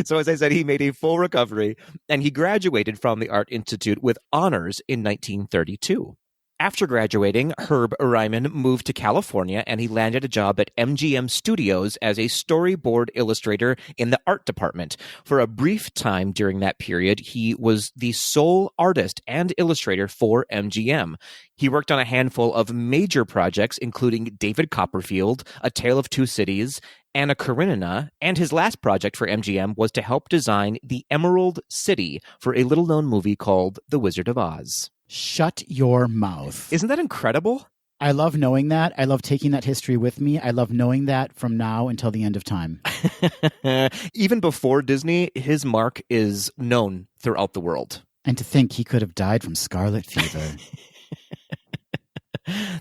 So as I said, he made a full recovery, and he graduated from the Art Institute with honors in 1932. After graduating, Herb Ryman moved to California, and he landed a job at MGM Studios as a storyboard illustrator in the art department. For a brief time during that period, he was the sole artist and illustrator for MGM. He worked on a handful of major projects, including David Copperfield, A Tale of Two Cities, Anna Karenina, and his last project for MGM was to help design the Emerald City for a little-known movie called The Wizard of Oz. Shut your mouth. Isn't that incredible? I love knowing that. I love taking that history with me. I love knowing that from now until the end of time. Even before Disney, his mark is known throughout the world. And to think he could have died from scarlet fever.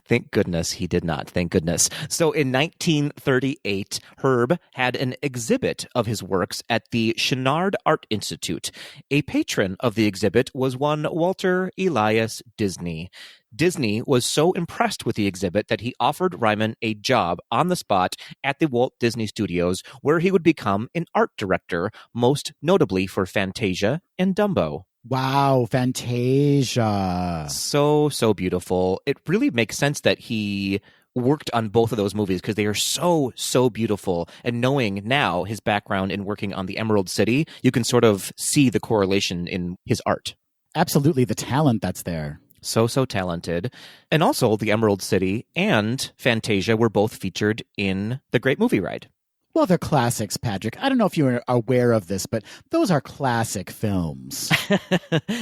Thank goodness he did not. Thank goodness. So in 1938, Herb had an exhibit of his works at the Chenard Art Institute. A patron of the exhibit was one Walter Elias Disney. Disney was so impressed with the exhibit that he offered Ryman a job on the spot at the Walt Disney Studios, where he would become an art director, most notably for Fantasia and Dumbo. Wow, Fantasia. So beautiful. It really makes sense that he worked on both of those movies because they are so beautiful. And knowing now his background in working on the Emerald City, you can sort of see the correlation in his art. Absolutely, the talent that's there. So talented. And also, the Emerald City and Fantasia were both featured in The Great Movie Ride. Well, they're classics, Patrick. I don't know if you're aware of this, but those are classic films.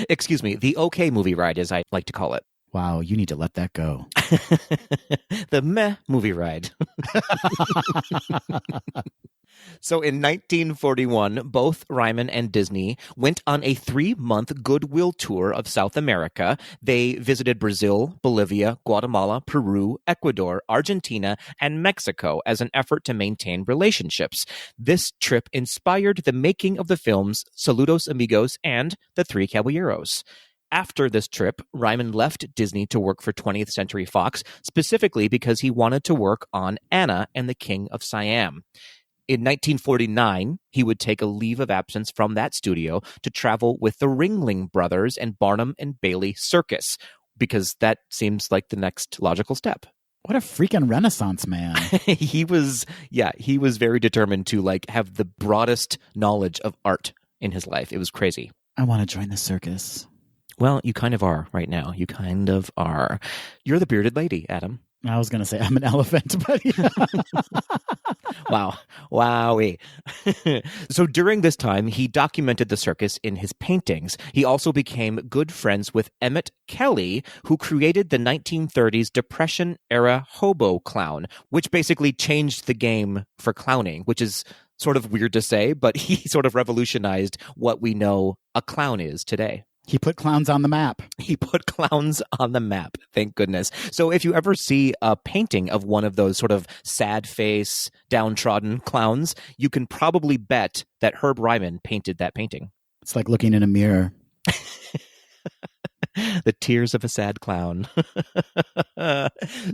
Excuse me, the OK Movie Ride, as I like to call it. Wow, you need to let that go. The meh movie ride. So in 1941, both Ryman and Disney went on a 3-month goodwill tour of South America. They visited Brazil, Bolivia, Guatemala, Peru, Ecuador, Argentina, and Mexico as an effort to maintain relationships. This trip inspired the making of the films Saludos Amigos and The Three Caballeros. After this trip, Ryman left Disney to work for 20th Century Fox, specifically because he wanted to work on Anna and the King of Siam. In 1949, he would take a leave of absence from that studio to travel with the Ringling Brothers and Barnum and Bailey Circus, because that seems like the next logical step. What a freaking Renaissance man. He was very determined to have the broadest knowledge of art in his life. It was crazy. I want to join the circus. Well, you kind of are right now. You kind of are. You're the bearded lady, Adam. I was going to say I'm an elephant, but yeah. Wow. Wowie. So during this time, he documented the circus in his paintings. He also became good friends with Emmett Kelly, who created the 1930s Depression-era hobo clown, which basically changed the game for clowning, which is sort of weird to say, but he sort of revolutionized what we know a clown is today. He put clowns on the map. He put clowns on the map. Thank goodness. So if you ever see a painting of one of those sort of sad face, downtrodden clowns, you can probably bet that Herb Ryman painted that painting. It's like looking in a mirror. The tears of a sad clown.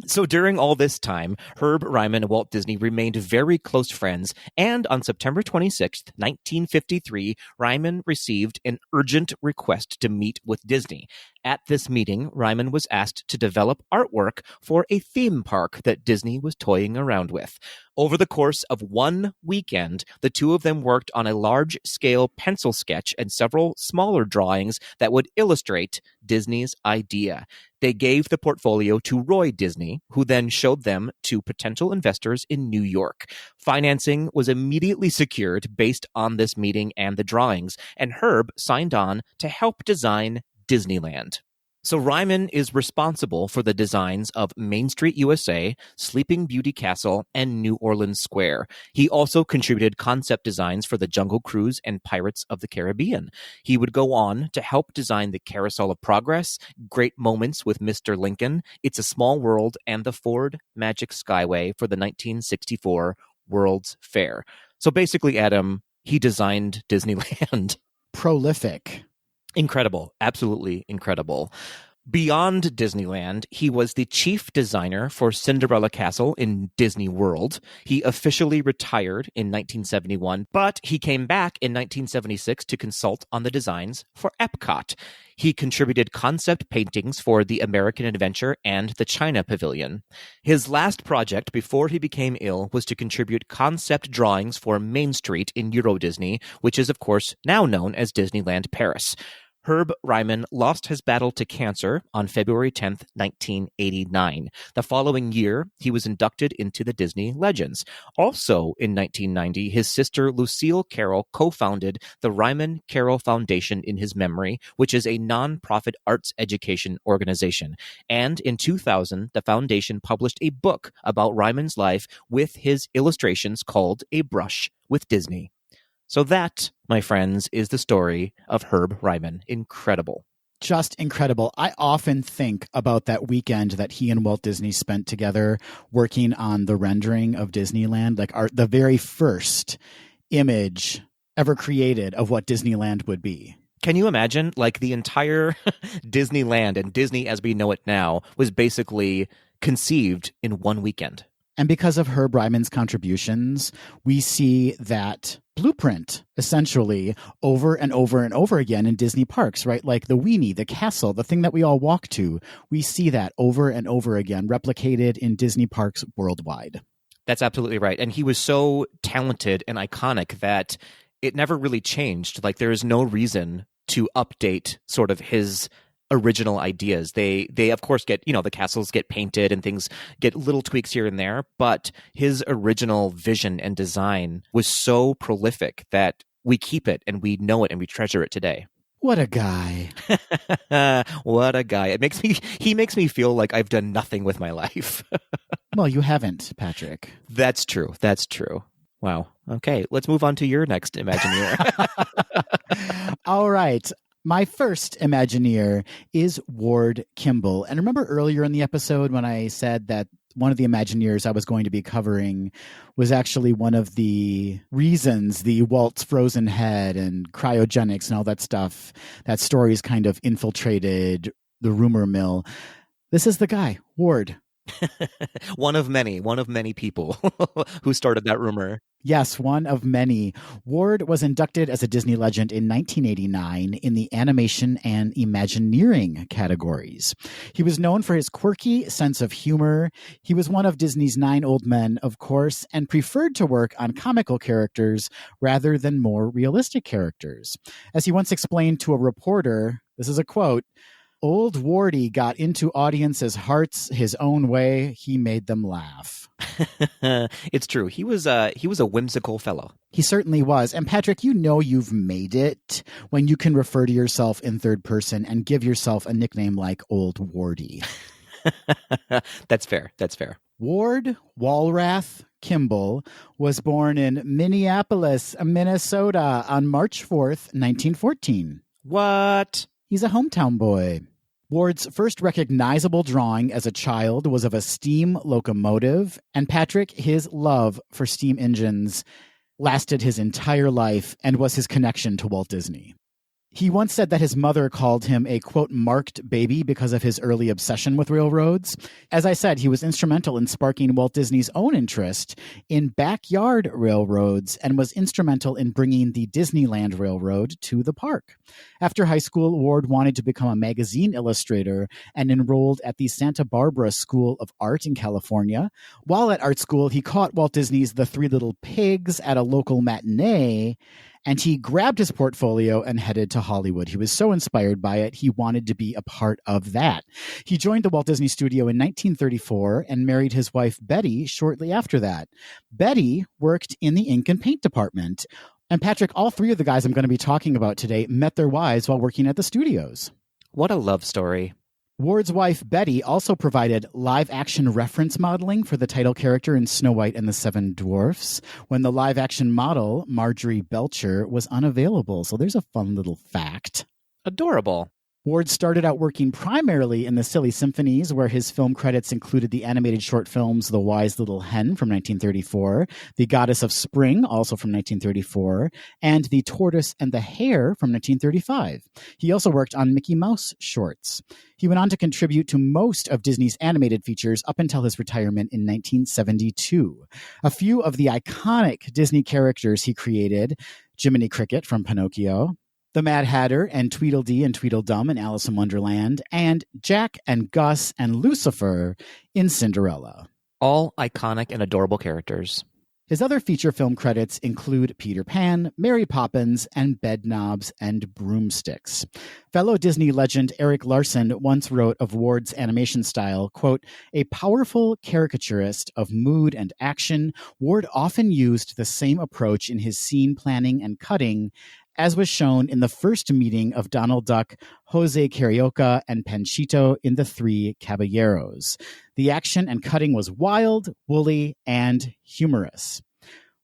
So during all this time, Herb Ryman and Walt Disney remained very close friends, and on September 26th, 1953, Ryman received an urgent request to meet with Disney. At this meeting, Ryman was asked to develop artwork for a theme park that Disney was toying around with. Over the course of one weekend, the two of them worked on a large-scale pencil sketch and several smaller drawings that would illustrate Disney's idea. They gave the portfolio to Roy Disney, who then showed them to potential investors in New York. Financing was immediately secured based on this meeting and the drawings, and Herb signed on to help design Disneyland. So Ryman is responsible for the designs of Main Street USA, Sleeping Beauty Castle, and New Orleans Square. He also contributed concept designs for the Jungle Cruise and Pirates of the Caribbean. He would go on to help design the Carousel of Progress, Great Moments with Mr. Lincoln, It's a Small World, and the Ford Magic Skyway for the 1964 World's Fair. So basically, Adam, he designed Disneyland. Prolific. Incredible. Absolutely incredible. Beyond Disneyland, he was the chief designer for Cinderella Castle in Disney World. He officially retired in 1971, but he came back in 1976 to consult on the designs for Epcot. He contributed concept paintings for the American Adventure and the China Pavilion. His last project before he became ill was to contribute concept drawings for Main Street in Euro Disney, which is, of course, now known as Disneyland Paris. Herb Ryman lost his battle to cancer on February 10th, 1989. The following year, he was inducted into the Disney Legends. Also in 1990, his sister Lucille Carroll co-founded the Ryman Carroll Foundation in his memory, which is a non-profit arts education organization. And in 2000, the foundation published a book about Ryman's life with his illustrations called A Brush with Disney. So that, my friends, is the story of Herb Ryman. Incredible. Just incredible. I often think about that weekend that he and Walt Disney spent together working on the rendering of Disneyland, like the very first image ever created of what Disneyland would be. Can you imagine, like, the entire Disneyland and Disney as we know it now was basically conceived in one weekend? And because of Herb Ryman's contributions, we see that blueprint essentially over and over and over again in Disney parks, right? Like the weenie, the castle, the thing that we all walk to. We see that over and over again replicated in Disney parks worldwide. That's absolutely right. And he was so talented and iconic that it never really changed. Like, there is no reason to update sort of his original ideas. They of course get, the castles get painted and things get little tweaks here and there, but his original vision and design was so prolific that we keep it and we know it and we treasure it today. What a guy. What a guy. He makes me feel like I've done nothing with my life. Well, you haven't, Patrick. That's true. Wow. Okay, let's move on to your next Imagineer. All right. My first Imagineer is Ward Kimball. And remember earlier in the episode when I said that one of the Imagineers I was going to be covering was actually one of the reasons the Walt's frozen head and cryogenics and all that stuff, that story's kind of infiltrated the rumor mill. This is the guy, Ward. One of many people who started that rumor. Yes, one of many. Ward was inducted as a Disney legend in 1989 in the animation and Imagineering categories. He was known for his quirky sense of humor. He was one of Disney's 9 old men, of course, and preferred to work on comical characters rather than more realistic characters. As he once explained to a reporter, this is a quote, "Old Wardy got into audiences' hearts his own way. He made them laugh." It's true. He was a whimsical fellow. He certainly was. And Patrick, you know you've made it when you can refer to yourself in third person and give yourself a nickname like Old Wardy. That's fair. That's fair. Ward Walrath Kimball was born in Minneapolis, Minnesota on March 4th, 1914. What? He's a hometown boy. Ward's first recognizable drawing as a child was of a steam locomotive, and Patrick, his love for steam engines lasted his entire life and was his connection to Walt Disney. He once said that his mother called him a, quote, marked baby because of his early obsession with railroads. As I said, he was instrumental in sparking Walt Disney's own interest in backyard railroads and was instrumental in bringing the Disneyland Railroad to the park. After high school, Ward wanted to become a magazine illustrator and enrolled at the Santa Barbara School of Art in California. While at art school, he caught Walt Disney's The Three Little Pigs at a local matinee, and he grabbed his portfolio and headed to Hollywood. He was so inspired by it, he wanted to be a part of that. He joined the Walt Disney Studio in 1934 and married his wife Betty shortly after that. Betty worked in the ink and paint department. And Patrick, all three of the guys I'm going to be talking about today met their wives while working at the studios. What a love story. Ward's wife, Betty, also provided live-action reference modeling for the title character in Snow White and the Seven Dwarfs when the live-action model, Marjorie Belcher, was unavailable. So there's a fun little fact. Adorable. Ward started out working primarily in the Silly Symphonies, where his film credits included the animated short films The Wise Little Hen from 1934, The Goddess of Spring, also from 1934, and The Tortoise and the Hare from 1935. He also worked on Mickey Mouse shorts. He went on to contribute to most of Disney's animated features up until his retirement in 1972. A few of the iconic Disney characters he created, Jiminy Cricket from Pinocchio, the Mad Hatter and Tweedledee and Tweedledum in Alice in Wonderland, and Jack and Gus and Lucifer in Cinderella. All iconic and adorable characters. His other feature film credits include Peter Pan, Mary Poppins, and Bedknobs and Broomsticks. Fellow Disney legend Eric Larson once wrote of Ward's animation style, quote, "A powerful caricaturist of mood and action, Ward often used the same approach in his scene planning and cutting, as was shown in the first meeting of Donald Duck, Jose Carioca, and Panchito in The Three Caballeros. The action and cutting was wild, woolly, and humorous."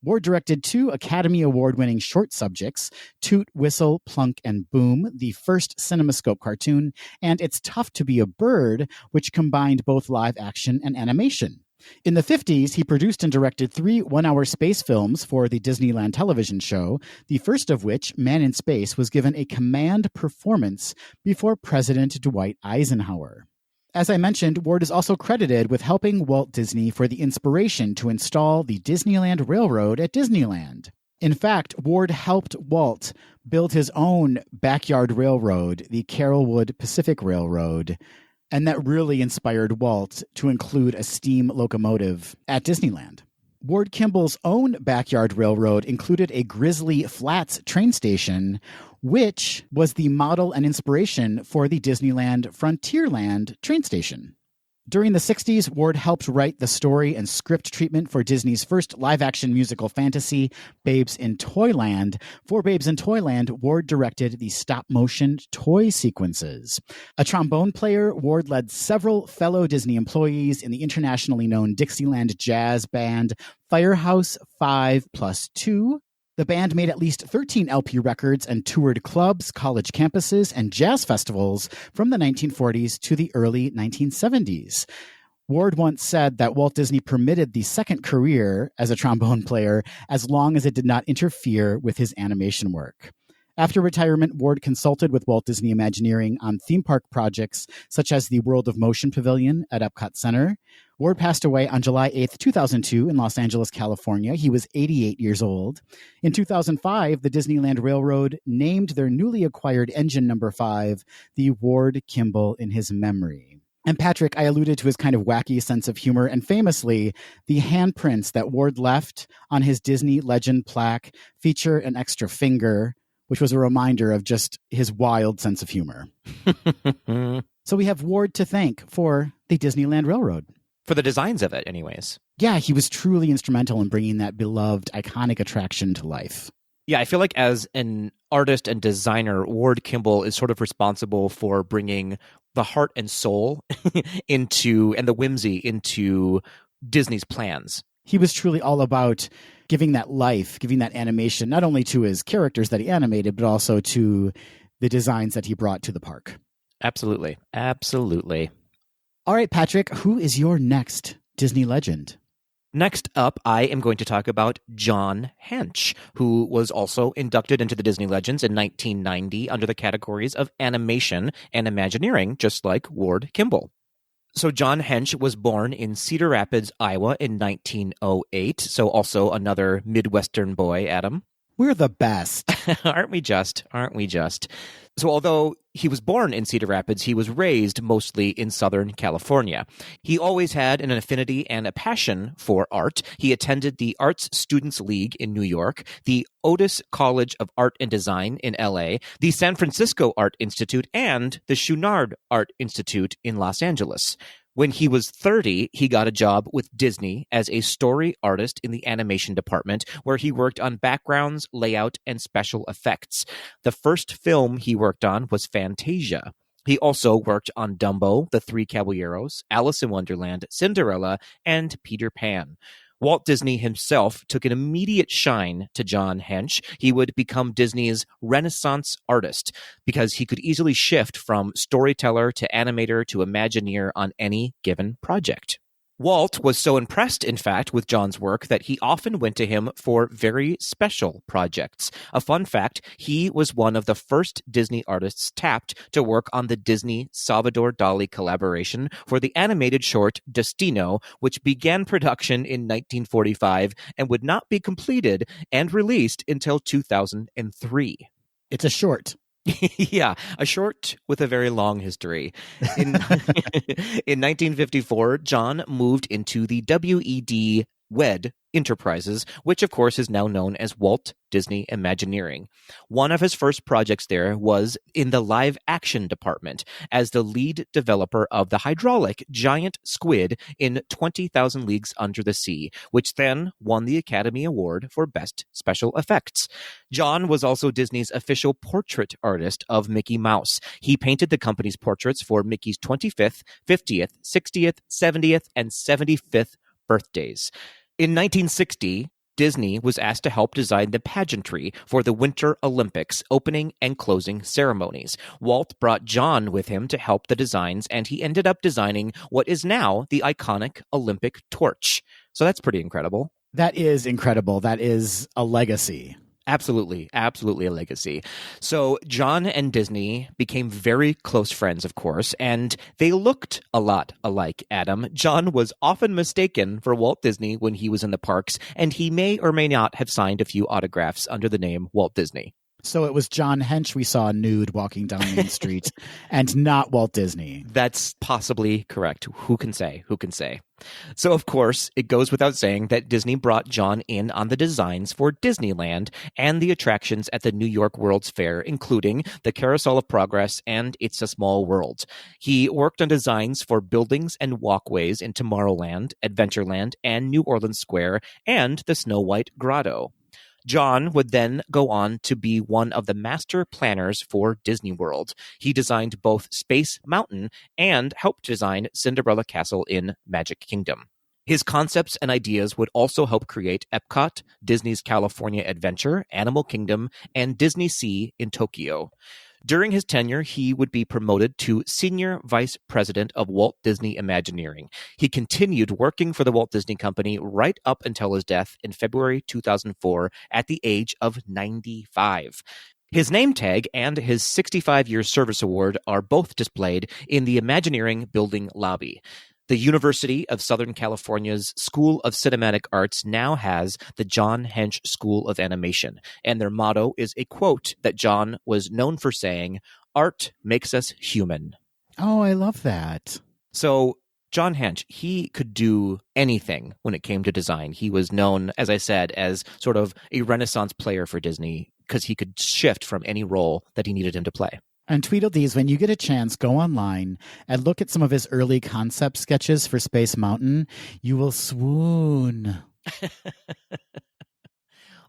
Ward directed 2 Academy Award-winning short subjects, Toot, Whistle, Plunk, and Boom, the first CinemaScope cartoon, and It's Tough to Be a Bird, which combined both live action and animation. In the 50s, he produced and directed 3 one-hour space films for the Disneyland television show, the first of which, Man in Space, was given a command performance before President Dwight Eisenhower. As I mentioned, Ward is also credited with helping Walt Disney for the inspiration to install the Disneyland Railroad at Disneyland. In fact, Ward helped Walt build his own backyard railroad, the Carrollwood Pacific Railroad, and that really inspired Walt to include a steam locomotive at Disneyland. Ward Kimball's own backyard railroad included a Grizzly Flats train station, which was the model and inspiration for the Disneyland Frontierland train station. During the 60s, Ward helped write the story and script treatment for Disney's first live-action musical fantasy, Babes in Toyland. For Babes in Toyland, Ward directed the stop-motion toy sequences. A trombone player, Ward led several fellow Disney employees in the internationally known Dixieland jazz band Firehouse 5+2. The band made at least 13 LP records and toured clubs, college campuses, and jazz festivals from the 1940s to the early 1970s. Ward once said that Walt Disney permitted the second career as a trombone player as long as it did not interfere with his animation work. After retirement, Ward consulted with Walt Disney Imagineering on theme park projects such as the World of Motion Pavilion at Epcot Center. Ward passed away on July 8th, 2002 in Los Angeles, California. He was 88 years old. In 2005, the Disneyland Railroad named their newly acquired engine number 5 the Ward Kimball in his memory. And Patrick, I alluded to his kind of wacky sense of humor, and famously, the handprints that Ward left on his Disney Legend plaque feature an extra finger, which was a reminder of just his wild sense of humor. So we have Ward to thank for the Disneyland Railroad. For the designs of it, anyways. Yeah, he was truly instrumental in bringing that beloved, iconic attraction to life. Yeah, I feel like as an artist and designer, Ward Kimball is sort of responsible for bringing the heart and soul into, and the whimsy into Disney's plans. He was truly all about giving that life, giving that animation, not only to his characters that he animated, but also to the designs that he brought to the park. Absolutely. Absolutely. All right, Patrick, who is your next Disney legend? Next up, I am going to talk about John Hench, who was also inducted into the Disney Legends in 1990 under the categories of animation and Imagineering, just like Ward Kimball. So John Hench was born in Cedar Rapids, Iowa in 1908, so also another Midwestern boy, Adam. We're the best. Aren't we just? Aren't we just? So although he was born in Cedar Rapids, he was raised mostly in Southern California. He always had an affinity and a passion for art. He attended the Arts Students League in New York, the Otis College of Art and Design in LA, the San Francisco Art Institute, and the Chouinard Art Institute in Los Angeles. When he was 30, he got a job with Disney as a story artist in the animation department, where he worked on backgrounds, layout, and special effects. The first film he worked on was Fantasia. He also worked on Dumbo, The Three Caballeros, Alice in Wonderland, Cinderella, and Peter Pan. Walt Disney himself took an immediate shine to John Hench. He would become Disney's Renaissance artist because he could easily shift from storyteller to animator to Imagineer on any given project. Walt was so impressed, in fact, with John's work that he often went to him for very special projects. A fun fact, he was one of the first Disney artists tapped to work on the Disney-Salvador Dali collaboration for the animated short Destino, which began production in 1945 and would not be completed and released until 2003. It's a short. Yeah, a short with a very long history. In 1954, John moved into the WED Enterprises, which of course is now known as Walt Disney Imagineering. One of his first projects there was in the live action department as the lead developer of the hydraulic giant squid in 20,000 Leagues Under the Sea, which then won the Academy Award for Best Special Effects. John was also Disney's official portrait artist of Mickey Mouse. He painted the company's portraits for Mickey's 25th, 50th, 60th, 70th, and 75th birthdays. In 1960, Disney was asked to help design the pageantry for the Winter Olympics opening and closing ceremonies. Walt brought John with him to help the designs, and he ended up designing what is now the iconic Olympic torch. So that's pretty incredible. That is incredible. That is a legacy. Absolutely, absolutely a legacy. So John and Disney became very close friends, of course, and they looked a lot alike, Adam. John was often mistaken for Walt Disney when he was in the parks, and he may or may not have signed a few autographs under the name Walt Disney. So it was John Hench we saw nude walking down Main Street and not Walt Disney. That's possibly correct. Who can say? Who can say? So, of course, it goes without saying that Disney brought John in on the designs for Disneyland and the attractions at the New York World's Fair, including the Carousel of Progress and It's a Small World. He worked on designs for buildings and walkways in Tomorrowland, Adventureland, and New Orleans Square, and the Snow White Grotto. John would then go on to be one of the master planners for Disney World. He designed both Space Mountain and helped design Cinderella Castle in Magic Kingdom. His concepts and ideas would also help create Epcot, Disney's California Adventure, Animal Kingdom, and Disney Sea in Tokyo. During his tenure, he would be promoted to Senior Vice President of Walt Disney Imagineering. He continued working for the Walt Disney Company right up until his death in February 2004 at the age of 95. His name tag and his 65-year service award are both displayed in the Imagineering building lobby. The University of Southern California's School of Cinematic Arts now has the John Hench School of Animation, and their motto is a quote that John was known for saying, "Art makes us human." Oh, I love that. So John Hench, he could do anything when it came to design. He was known, as I said, as sort of a Renaissance player for Disney because he could shift from any role that he needed him to play. And Tweedledees, when you get a chance, go online and look at some of his early concept sketches for Space Mountain. You will swoon.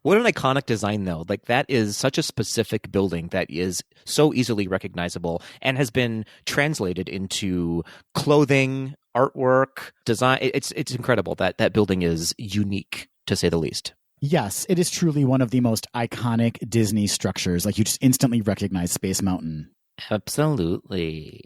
What an iconic design, though. Like, that is such a specific building that is so easily recognizable and has been translated into clothing, artwork, design. It's incredible. That building is unique, to say the least. Yes, it is truly one of the most iconic Disney structures. Like, you just instantly recognize Space Mountain. Absolutely.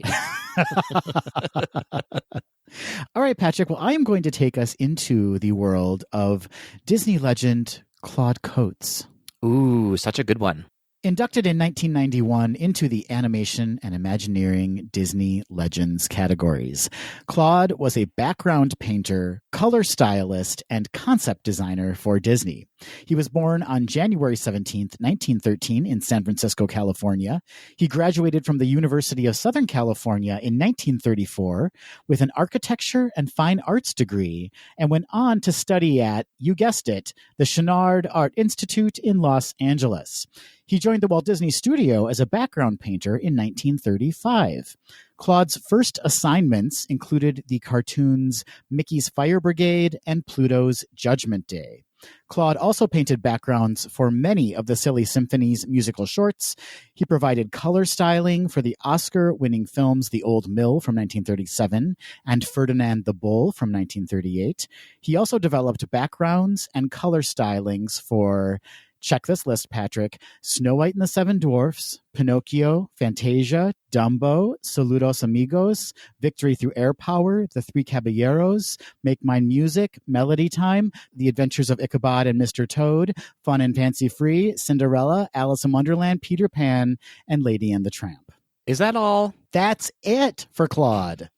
All right, Patrick. Well, I am going to take us into the world of Disney legend Claude Coates. Ooh, such a good one. Inducted in 1991 into the Animation and Imagineering Disney Legends categories, Claude was a background painter, color stylist, and concept designer for Disney. He was born on January 17th, 1913 in San Francisco, California. He graduated from the University of Southern California in 1934 with an architecture and fine arts degree and went on to study at, you guessed it, the Chouinard Art Institute in Los Angeles. He joined the Walt Disney Studio as a background painter in 1935. Claude's first assignments included the cartoons Mickey's Fire Brigade and Pluto's Judgment Day. Claude also painted backgrounds for many of the Silly Symphony's musical shorts. He provided color styling for the Oscar-winning films The Old Mill from 1937 and Ferdinand the Bull from 1938. He also developed backgrounds and color stylings for, check this list, Patrick, Snow White and the Seven Dwarfs, Pinocchio, Fantasia, Dumbo, Saludos Amigos, Victory Through Air Power, The Three Caballeros, Make Mine Music, Melody Time, The Adventures of Ichabod and Mr. Toad, Fun and Fancy Free, Cinderella, Alice in Wonderland, Peter Pan, and Lady and the Tramp. Is that all? That's it for Claude.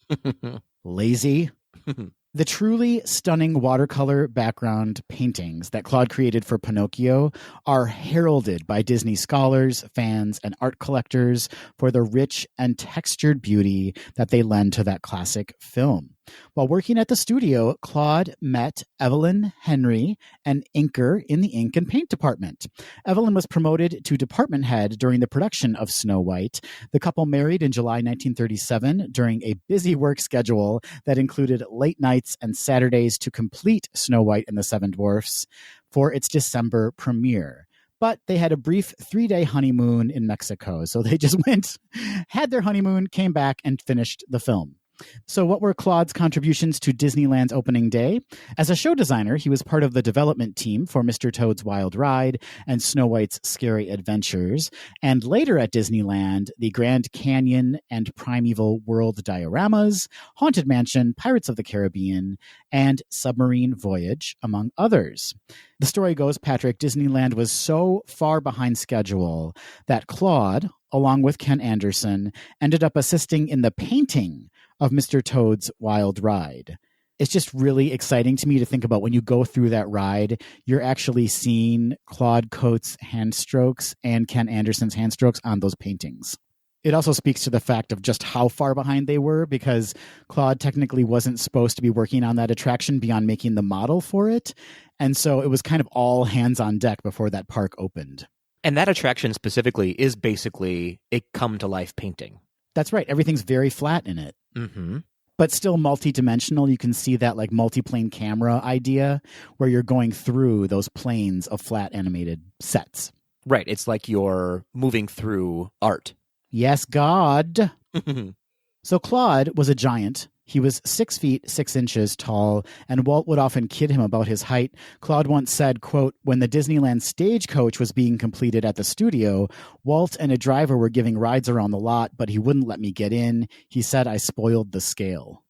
Lazy. The truly stunning watercolor background paintings that Claude created for Pinocchio are heralded by Disney scholars, fans, and art collectors for the rich and textured beauty that they lend to that classic film. While working at the studio, Claude met Evelyn Henry, an inker in the ink and paint department. Evelyn was promoted to department head during the production of Snow White. The couple married in July 1937 during a busy work schedule that included late nights and Saturdays to complete Snow White and the Seven Dwarfs for its December premiere. But they had a brief 3-day honeymoon in Mexico. So they just went, had their honeymoon, came back, and finished the film. So what were Claude's contributions to Disneyland's opening day? As a show designer, he was part of the development team for Mr. Toad's Wild Ride and Snow White's Scary Adventures. And later at Disneyland, the Grand Canyon and Primeval World dioramas, Haunted Mansion, Pirates of the Caribbean, and Submarine Voyage, among others. The story goes, Patrick, Disneyland was so far behind schedule that Claude, along with Ken Anderson, ended up assisting in the painting of Mr. Toad's Wild Ride. It's just really exciting to me to think about when you go through that ride, you're actually seeing Claude Coates' hand strokes and Ken Anderson's hand strokes on those paintings. It also speaks to the fact of just how far behind they were, because Claude technically wasn't supposed to be working on that attraction beyond making the model for it. And so it was kind of all hands on deck before that park opened. And that attraction specifically is basically a come-to-life painting. That's right. Everything's very flat in it. Mm-hmm. But still multi-dimensional. You can see that like multi-plane camera idea where you're going through those planes of flat animated sets. Right. It's like you're moving through art. Yes, God. So Claude was a giant. He was 6 feet, 6 inches tall, and Walt would often kid him about his height. Claude once said, quote, when the Disneyland stagecoach was being completed at the studio, Walt and a driver were giving rides around the lot, but he wouldn't let me get in. He said I spoiled the scale.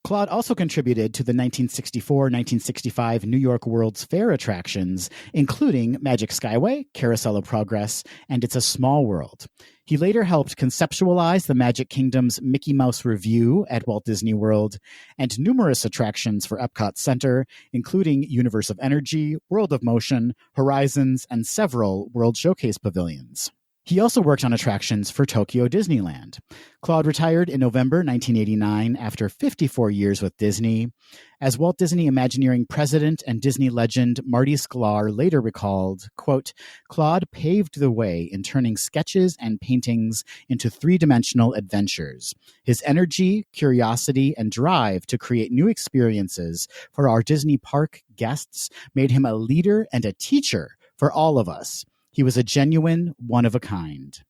Claude also contributed to the 1964-1965 New York World's Fair attractions, including Magic Skyway, Carousel of Progress, and It's a Small World. He later helped conceptualize the Magic Kingdom's Mickey Mouse Revue at Walt Disney World and numerous attractions for Epcot Center, including Universe of Energy, World of Motion, Horizons, and several World Showcase pavilions. He also worked on attractions for Tokyo Disneyland. Claude retired in November 1989 after 54 years with Disney. As Walt Disney Imagineering president and Disney legend Marty Sklar later recalled, quote, Claude paved the way in turning sketches and paintings into three-dimensional adventures. His energy, curiosity, and drive to create new experiences for our Disney park guests made him a leader and a teacher for all of us. He was a genuine one-of-a-kind.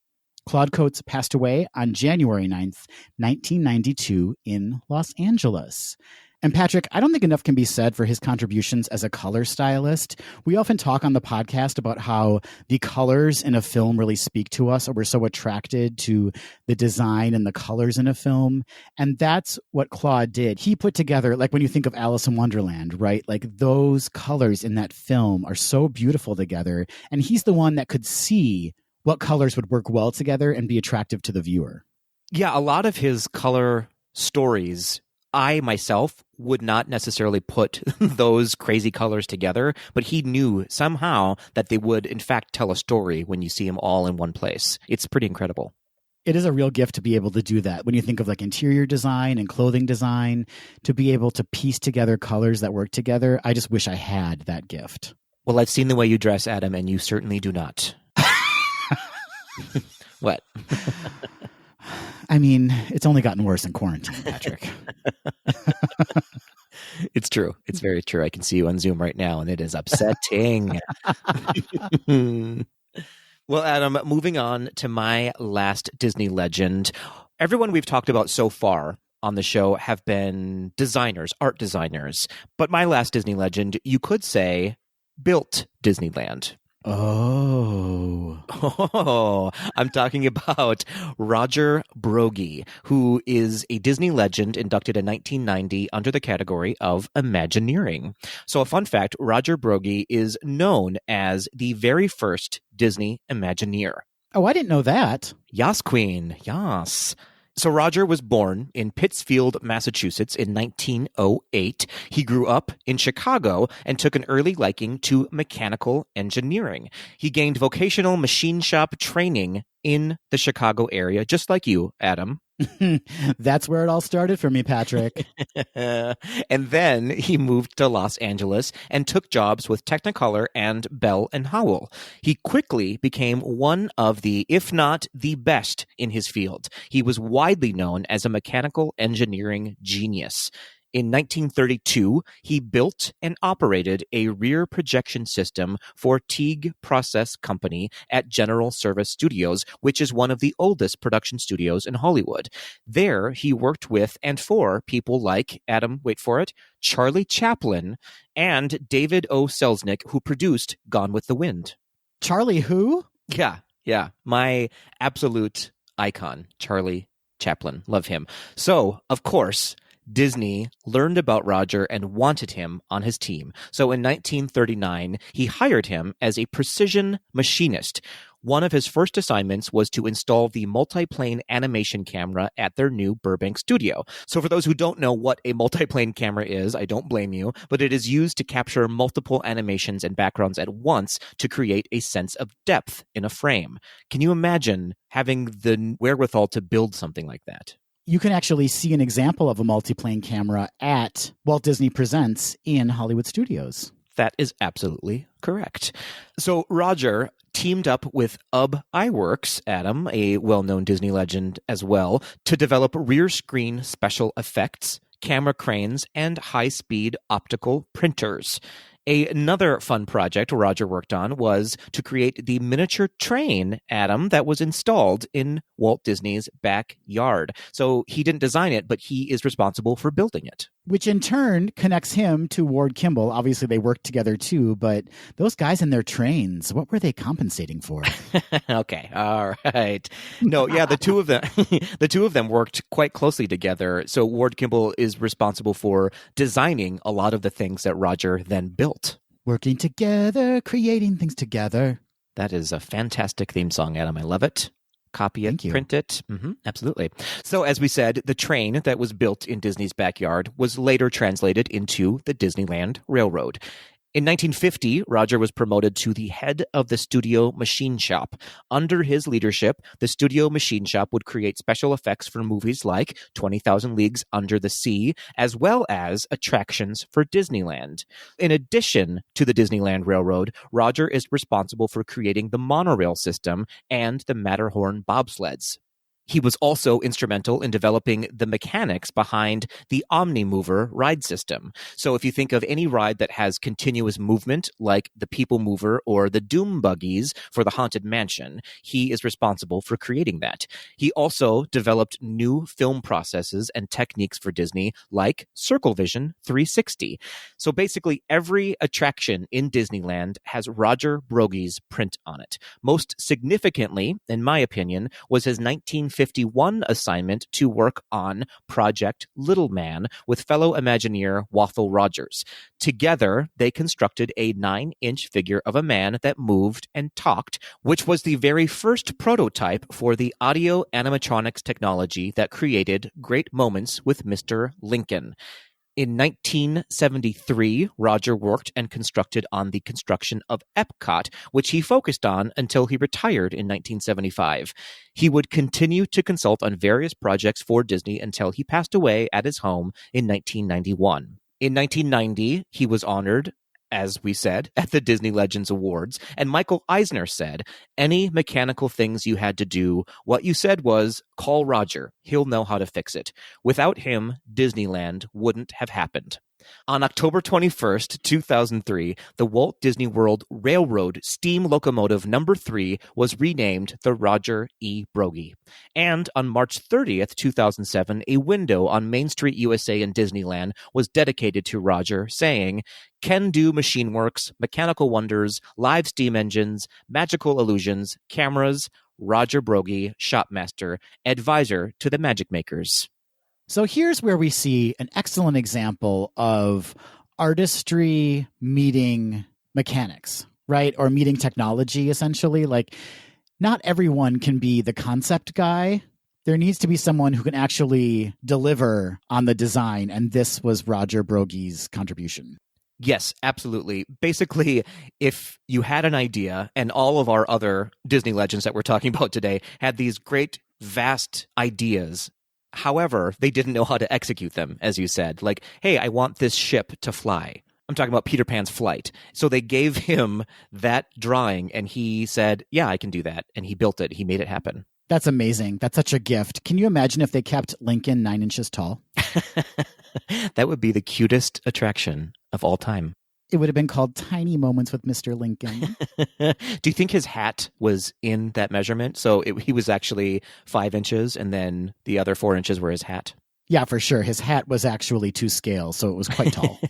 Claude Coates passed away on January 9th, 1992 in Los Angeles. And Patrick, I don't think enough can be said for his contributions as a color stylist. We often talk on the podcast about how the colors in a film really speak to us, or we're so attracted to the design and the colors in a film. And that's what Claude did. He put together, like when you think of Alice in Wonderland, right? Like those colors in that film are so beautiful together. And he's the one that could see what colors would work well together and be attractive to the viewer. Yeah, a lot of his color stories, I myself would not necessarily put those crazy colors together, but he knew somehow that they would, in fact, tell a story when you see them all in one place. It's pretty incredible. It is a real gift to be able to do that. When you think of like interior design and clothing design, to be able to piece together colors that work together, I just wish I had that gift. Well, I've seen the way you dress, Adam, and you certainly do not. What? I mean, it's only gotten worse in quarantine, Patrick. It's true. It's very true. I can see you on Zoom right now, and it is upsetting. Well, Adam, moving on to my last Disney legend. Everyone we've talked about so far on the show have been designers, art designers. But my last Disney legend, you could say, built Disneyland. Oh, I'm talking about Roger Broggie, who is a Disney legend inducted in 1990 under the category of Imagineering. So a fun fact, Roger Broggie is known as the very first Disney Imagineer. Oh, I didn't know that. Yas, Queen. Yas. So Roger was born in Pittsfield, Massachusetts in 1908. He grew up in Chicago and took an early liking to mechanical engineering. He gained vocational machine shop training in the Chicago area, just like you, Adam. That's where it all started for me, Patrick. And then he moved to Los Angeles and took jobs with Technicolor and Bell and Howell. He quickly became one of the, if not the best in his field. He was widely known as a mechanical engineering genius. In 1932, he built and operated a rear projection system for Teague Process Company at General Service Studios, which is one of the oldest production studios in Hollywood. There, he worked with and for people like, Adam, wait for it, Charlie Chaplin and David O. Selznick, who produced Gone with the Wind. Charlie who? Yeah. My absolute icon, Charlie Chaplin. Love him. So, of course, Disney learned about Roger and wanted him on his team. So in 1939, he hired him as a precision machinist. One of his first assignments was to install the multiplane animation camera at their new Burbank studio. So for those who don't know what a multiplane camera is, I don't blame you, but it is used to capture multiple animations and backgrounds at once to create a sense of depth in a frame. Can you imagine having the wherewithal to build something like that? You can actually see an example of a multiplane camera at Walt Disney Presents in Hollywood Studios. That is absolutely correct. So Roger teamed up with UB Iwerks, Adam, a well-known Disney legend as well, to develop rear screen special effects, camera cranes, and high-speed optical printers. Another fun project Roger worked on was to create the miniature train, Adam, that was installed in Walt Disney's backyard. So he didn't design it, but he is responsible for building it. which in turn connects him to Ward Kimball. Obviously, they worked together too, but those guys in their trains, what were they compensating for? Okay, all right. No, yeah, the two of them, the two of them worked quite closely together. So Ward Kimball is responsible for designing a lot of the things that Roger then built. Working together, creating things together. That is a fantastic theme song, Adam. I love it. Copy it, Thank you. print it. Absolutely. So as we said, the train that was built in Disney's backyard was later translated into the Disneyland Railroad. In 1950, Roger was promoted to the head of the studio machine shop. Under his leadership, the studio machine shop would create special effects for movies like 20,000 Leagues Under the Sea, as well as attractions for Disneyland. In addition to the Disneyland Railroad, Roger is responsible for creating the monorail system and the Matterhorn bobsleds. He was also instrumental in developing the mechanics behind the Omnimover ride system. So if you think of any ride that has continuous movement, like the People Mover or the Doom Buggies for the Haunted Mansion, he is responsible for creating that. He also developed new film processes and techniques for Disney, like Circle Vision 360. So basically, every attraction in Disneyland has Roger Brogie's print on it. Most significantly, in my opinion, was his 1951 assignment to work on Project Little Man with fellow Imagineer Wathel Rogers. Together, they constructed a 9-inch figure of a man that moved and talked, which was the very first prototype for the audio animatronics technology that created great moments with Mr. Lincoln. In 1973, Roger worked and constructed on the construction of Epcot, which he focused on until he retired in 1975. He would continue to consult on various projects for Disney until he passed away at his home in 1991. In 1990, he was honored, as we said, at the Disney Legends Awards, and Michael Eisner said, "Any mechanical things you had to do, what you said was, call Roger. He'll know how to fix it. Without him, Disneyland wouldn't have happened." On October 21st, 2003, the Walt Disney World Railroad Steam Locomotive Number 3 was renamed the Roger E. Brogy. And on March 30th, 2007, a window on Main Street, USA in Disneyland was dedicated to Roger, saying, "Can-do machine works, mechanical wonders, live steam engines, magical illusions, cameras, Roger Brogy, shopmaster, advisor to the magic makers." So here's where we see an excellent example of artistry meeting mechanics, right? Or meeting technology, essentially. Like, not everyone can be the concept guy. There needs to be someone who can actually deliver on the design, and this was Roger Brogy's contribution. Yes, absolutely. Basically, if you had an idea, and all of our other Disney legends that we're talking about today had these great, vast ideas, however, they didn't know how to execute them, as you said. Like, hey, I want this ship to fly. I'm talking about Peter Pan's flight. So they gave him that drawing, and he said, yeah, I can do that. And he built it. He made it happen. That's amazing. That's such a gift. Can you imagine if they kept Lincoln 9 inches tall? That would be the cutest attraction of all time. It would have been called Tiny Moments with Mr. Lincoln. Do you think his hat was in that measurement? So he was actually 5 inches, and then the other 4 inches were his hat? Yeah, for sure. His hat was actually to scale, so it was quite tall.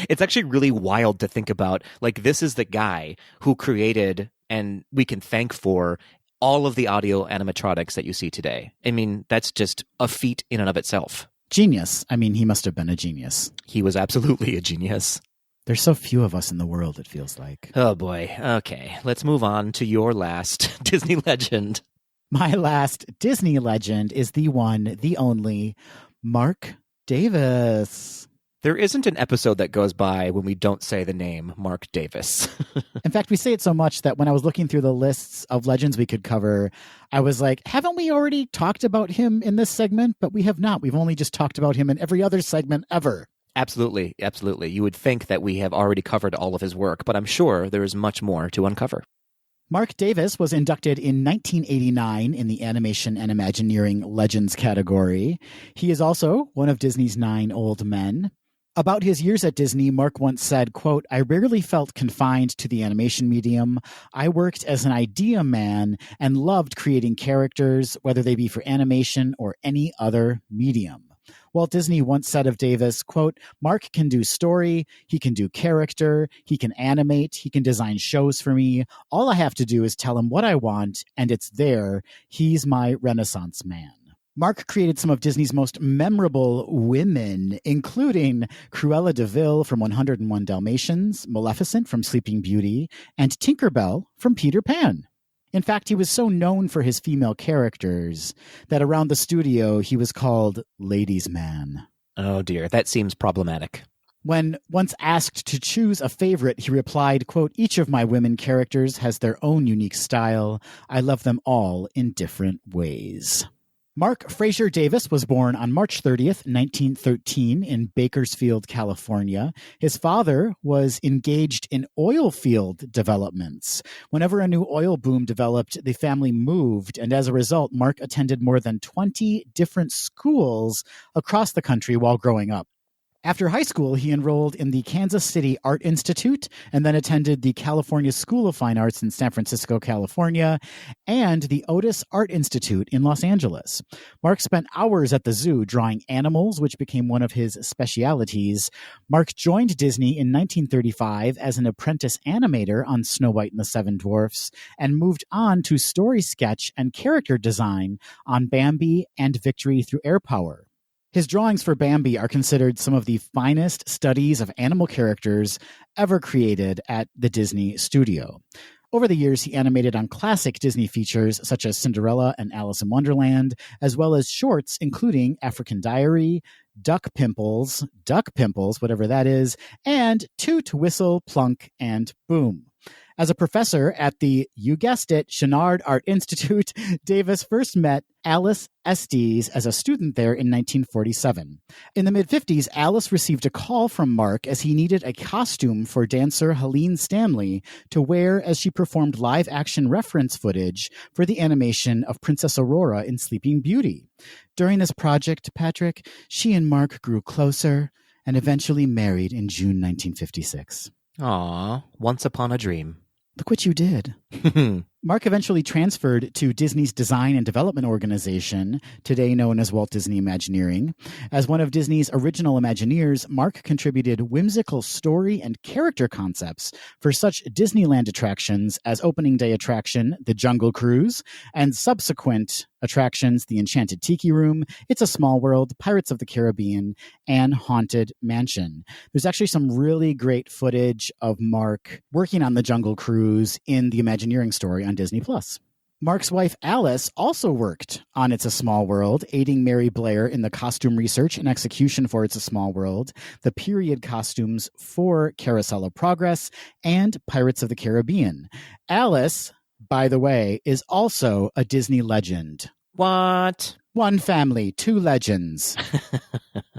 It's actually really wild to think about. Like, this is the guy who created, and we can thank for, all of the audio animatronics that you see today. I mean, that's just a feat in and of itself. Genius. I mean, he must have been a genius. He was absolutely a genius. There's so few of us in the world, it feels like. Oh, boy. Okay, let's move on to your last Disney legend. My last Disney legend is the one, the only, Mark Davis. There isn't an episode that goes by when we don't say the name Mark Davis. In fact, we say it so much that when I was looking through the lists of legends we could cover, I was like, haven't we already talked about him in this segment? But we have not. We've only just talked about him in every other segment ever. Absolutely, absolutely. You would think that we have already covered all of his work, but I'm sure there is much more to uncover. Mark Davis was inducted in 1989 in the Animation and Imagineering Legends category. He is also one of Disney's 9 old men. About his years at Disney, Mark once said, quote, "I rarely felt confined to the animation medium. I worked as an idea man and loved creating characters, whether they be for animation or any other medium. Walt Disney once said of Davis, quote, "Mark can do story, he can do character, he can animate, he can design shows for me. All I have to do is tell him what I want, and it's there. He's my Renaissance man." Mark created some of Disney's most memorable women, including Cruella de Vil from 101 Dalmatians, Maleficent from Sleeping Beauty, and Tinkerbell from Peter Pan. In fact, he was so known for his female characters that around the studio he was called Ladies' Man. Oh dear, that seems problematic. When once asked to choose a favorite, he replied, quote, "Each of my women characters has their own unique style. I love them all in different ways." Mark Fraser Davis was born on March 30th, 1913 in Bakersfield, California. His father was engaged in oil field developments. Whenever a new oil boom developed, the family moved, and as a result, Mark attended more than 20 different schools across the country while growing up. After high school, he enrolled in the Kansas City Art Institute and then attended the California School of Fine Arts in San Francisco, California, and the Otis Art Institute in Los Angeles. Mark spent hours at the zoo drawing animals, which became one of his specialities. Mark joined Disney in 1935 as an apprentice animator on Snow White and the Seven Dwarfs and moved on to story sketch and character design on Bambi and Victory Through Air Power. His drawings for Bambi are considered some of the finest studies of animal characters ever created at the Disney studio. Over the years, he animated on classic Disney features such as Cinderella and Alice in Wonderland, as well as shorts including African Diary, Duck Pimples, whatever that is, and Toot, Whistle, Plunk, and Boom. As a professor at the, you guessed it, Chenard Art Institute, Davis first met Alice Estes as a student there in 1947. In the mid-50s, Alice received a call from Mark as he needed a costume for dancer Helene Stanley to wear as she performed live-action reference footage for the animation of Princess Aurora in Sleeping Beauty. During this project, Patrick, she and Mark grew closer and eventually married in June 1956. Aw, once upon a dream. Look what you did. Mark eventually transferred to Disney's Design and Development Organization, today known as Walt Disney Imagineering. As one of Disney's original Imagineers, Mark contributed whimsical story and character concepts for such Disneyland attractions as opening day attraction, The Jungle Cruise, and subsequent attractions, The Enchanted Tiki Room, It's a Small World, Pirates of the Caribbean, and Haunted Mansion. There's actually some really great footage of Mark working on The Jungle Cruise in the Imagineering story on Disney+. Mark's wife, Alice, also worked on It's a Small World, aiding Mary Blair in the costume research and execution for It's a Small World, the period costumes for Carousel of Progress, and Pirates of the Caribbean. Alice, by the way, is also a Disney legend. What? One family, two legends.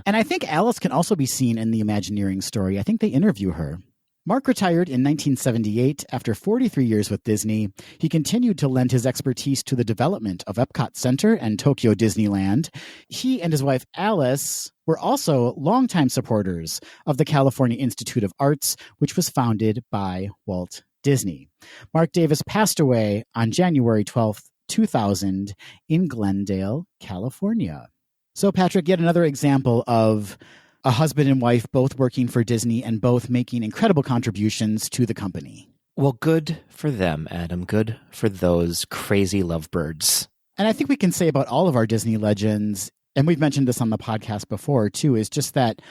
And I think Alice can also be seen in the Imagineering story. I think they interview her. Mark retired in 1978 after 43 years with Disney. He continued to lend his expertise to the development of Epcot Center and Tokyo Disneyland. He and his wife Alice were also longtime supporters of the California Institute of Arts, which was founded by Walt Disney. Mark Davis passed away on January 12th, 2000 in Glendale, California. So, Patrick, yet another example of a husband and wife both working for Disney and both making incredible contributions to the company. Well, good for them, Adam. Good for those crazy lovebirds. And I think we can say about all of our Disney legends, and we've mentioned this on the podcast before too, is just that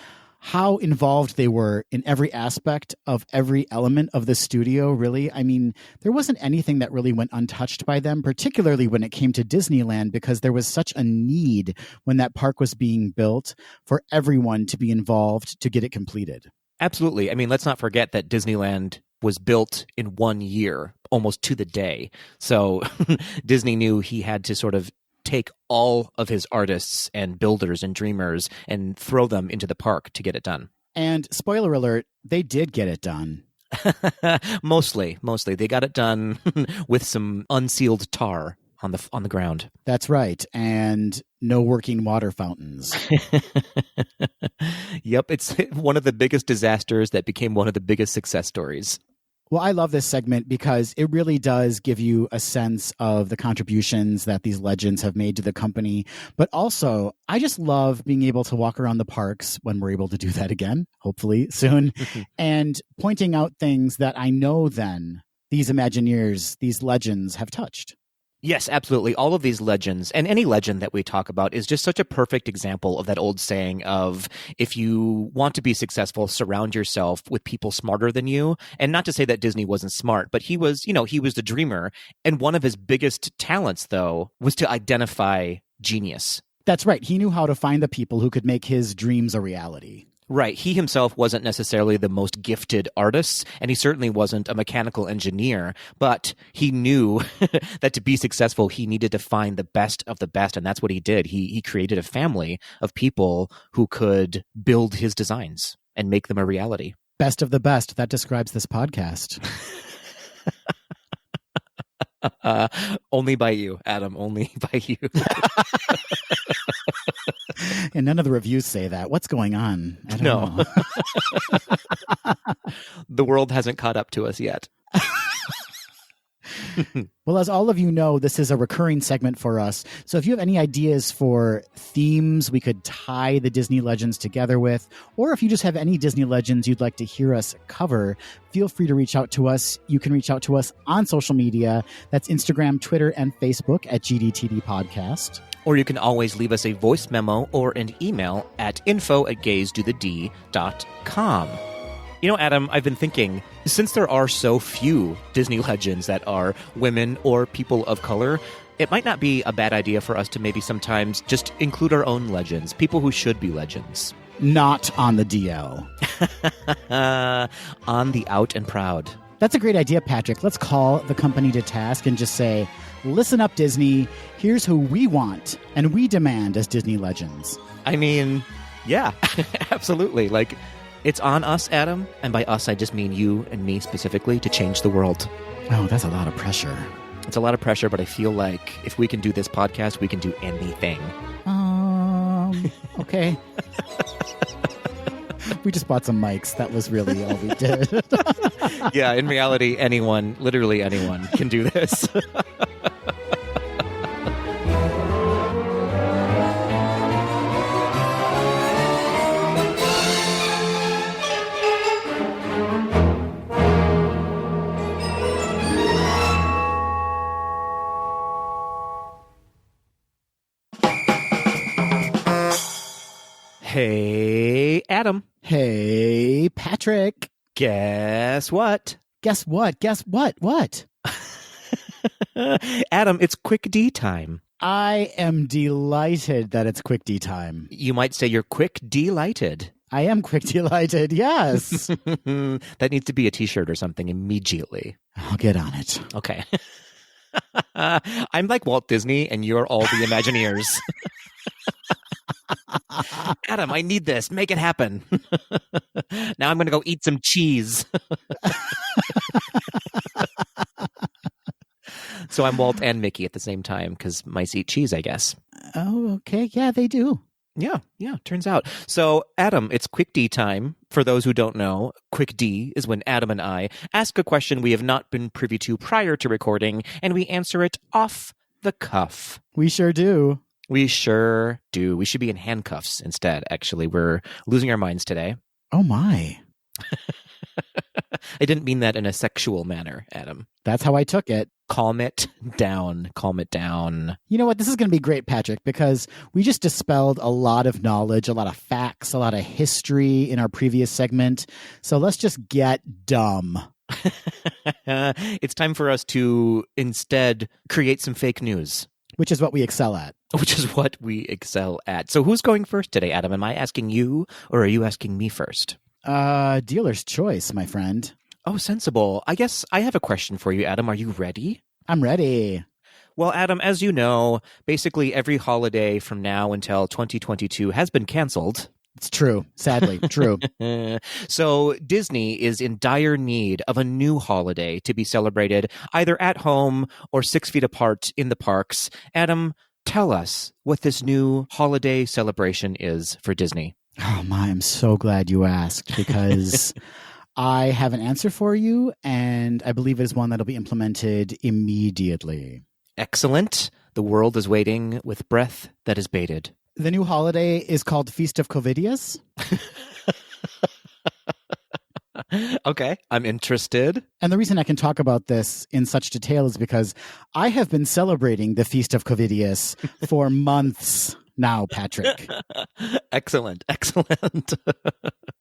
how involved they were in every aspect of every element of the studio, really. I mean, there wasn't anything that really went untouched by them, particularly when it came to Disneyland, because there was such a need when that park was being built for everyone to be involved to get it completed. Absolutely. I mean, let's not forget that Disneyland was built in 1 year, almost to the day. So Disney knew he had to sort of take all of his artists and builders and dreamers and throw them into the park to get it done. And spoiler alert, they did get it done. Mostly. They got it done with some unsealed tar on the ground. That's right. And no working water fountains. Yep. It's one of the biggest disasters that became one of the biggest success stories. Well, I love this segment because it really does give you a sense of the contributions that these legends have made to the company. But also, I just love being able to walk around the parks when we're able to do that again, hopefully soon, and pointing out things that I know then these Imagineers, these legends have touched. Yes, absolutely. All of these legends, and any legend that we talk about, is just such a perfect example of that old saying of, if you want to be successful, surround yourself with people smarter than you. And not to say that Disney wasn't smart, but he was the dreamer. And one of his biggest talents, though, was to identify genius. That's right. He knew how to find the people who could make his dreams a reality. Right. He himself wasn't necessarily the most gifted artist, and he certainly wasn't a mechanical engineer, but he knew that to be successful, he needed to find the best of the best, and that's what he did. He created a family of people who could build his designs and make them a reality. Best of the best. That describes this podcast. Only by you, Adam. Only by you. And none of the reviews say that. What's going on? I don't know. The world hasn't caught up to us yet. Well, as all of you know, this is a recurring segment for us. So if you have any ideas for themes we could tie the Disney legends together with, or if you just have any Disney legends you'd like to hear us cover, feel free to reach out to us. You can reach out to us on social media. That's Instagram, Twitter, and Facebook at GDTD Podcast. Or you can always leave us a voice memo or an email at info@gazetothed.com. You know, Adam, I've been thinking, since there are so few Disney legends that are women or people of color, it might not be a bad idea for us to maybe sometimes just include our own legends, people who should be legends. Not on the DL. On the out and proud. That's a great idea, Patrick. Let's call the company to task and just say, listen up, Disney. Here's who we want and we demand as Disney legends. I mean, yeah, absolutely. Like, it's on us, Adam, and by us, I just mean you and me specifically, to change the world. Oh, that's a lot of pressure. It's a lot of pressure, but I feel like if we can do this podcast, we can do anything. Okay. We just bought some mics. That was really all we did. Yeah, in reality, anyone, literally anyone, can do this. Hey, Adam. Hey, Patrick. Guess what? Guess what? Guess what? What? Adam, it's Quick D time. I am delighted that it's Quick D time. You might say you're quick delighted. I am quick delighted, yes. That needs to be a t-shirt or something immediately. I'll get on it. Okay. I'm like Walt Disney and you're all the Imagineers. Adam, I need this. Make it happen. Now I'm going to go eat some cheese. So I'm Walt and Mickey at the same time because mice eat cheese, I guess. Oh, okay. Yeah, they do. Yeah, turns out. So, Adam, it's Quick D time. For those who don't know, Quick D is when Adam and I ask a question we have not been privy to prior to recording, and we answer it off the cuff. We sure do. We sure do. We should be in handcuffs instead, actually. We're losing our minds today. Oh, my. I didn't mean that in a sexual manner, Adam. That's how I took it. Calm it down. Calm it down. You know what? This is going to be great, Patrick, because we just dispelled a lot of knowledge, a lot of facts, a lot of history in our previous segment. So let's just get dumb. It's time for us to instead create some fake news. Which is what we excel at. Which is what we excel at. So who's going first today, Adam? Am I asking you or are you asking me first? Dealer's choice, my friend. Oh, sensible. I guess I have a question for you, Adam. Are you ready? I'm ready. Well, Adam, as you know, basically every holiday from now until 2022 has been canceled. It's true. Sadly, true. So Disney is in dire need of a new holiday to be celebrated either at home or 6 feet apart in the parks. Adam, tell us what this new holiday celebration is for Disney. Oh, my, I'm so glad you asked because I have an answer for you, and I believe it is one that'll be implemented immediately. Excellent. The world is waiting with breath that is bated. The new holiday is called Feast of Covidius. Okay, I'm interested. And the reason I can talk about this in such detail is because I have been celebrating the Feast of Covidius for months now, Patrick. Excellent.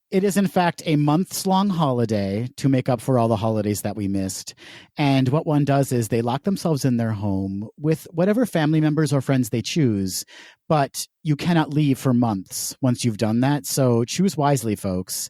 It is, in fact, a months-long holiday to make up for all the holidays that we missed. And what one does is they lock themselves in their home with whatever family members or friends they choose, but you cannot leave for months once you've done that. So choose wisely, folks.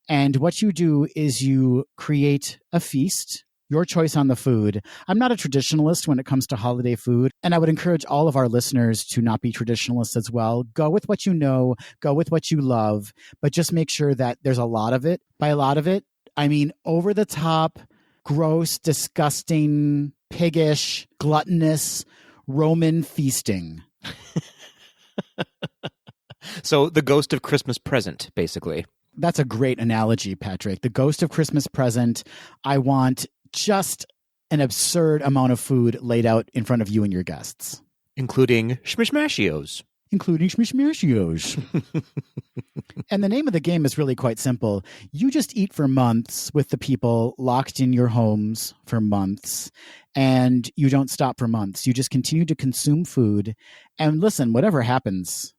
And what you do is you create a feast, your choice on the food. I'm not a traditionalist when it comes to holiday food, and I would encourage all of our listeners to not be traditionalists as well. Go with what you know, go with what you love, but just make sure that there's a lot of it. By a lot of it, I mean over the top, gross, disgusting, piggish, gluttonous, Roman feasting. So the ghost of Christmas present, basically. That's a great analogy, Patrick. The ghost of Christmas present. I want just an absurd amount of food laid out in front of you and your guests. Including schmishmashios. Including schmishmashios. And the name of the game is really quite simple. You just eat for months with the people locked in your homes for months, and you don't stop for months. You just continue to consume food. And listen, whatever happens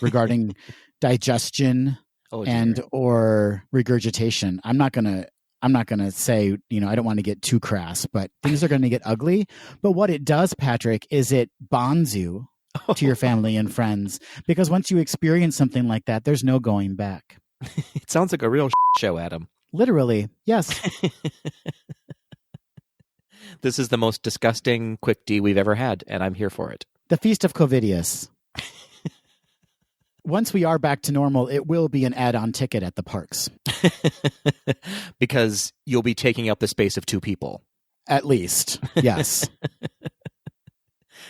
regarding digestion and or regurgitation. I'm not gonna say, I don't want to get too crass, but things are going to get ugly. But what it does, Patrick, is it bonds you to your family and friends, because once you experience something like that, there's no going back. It sounds like a real show, Adam. Literally, yes. This is the most disgusting quick D we've ever had, and I'm here for it. The Feast of Covidius. Once we are back to normal, it will be an add-on ticket at the parks. Because you'll be taking up the space of two people. At least, yes.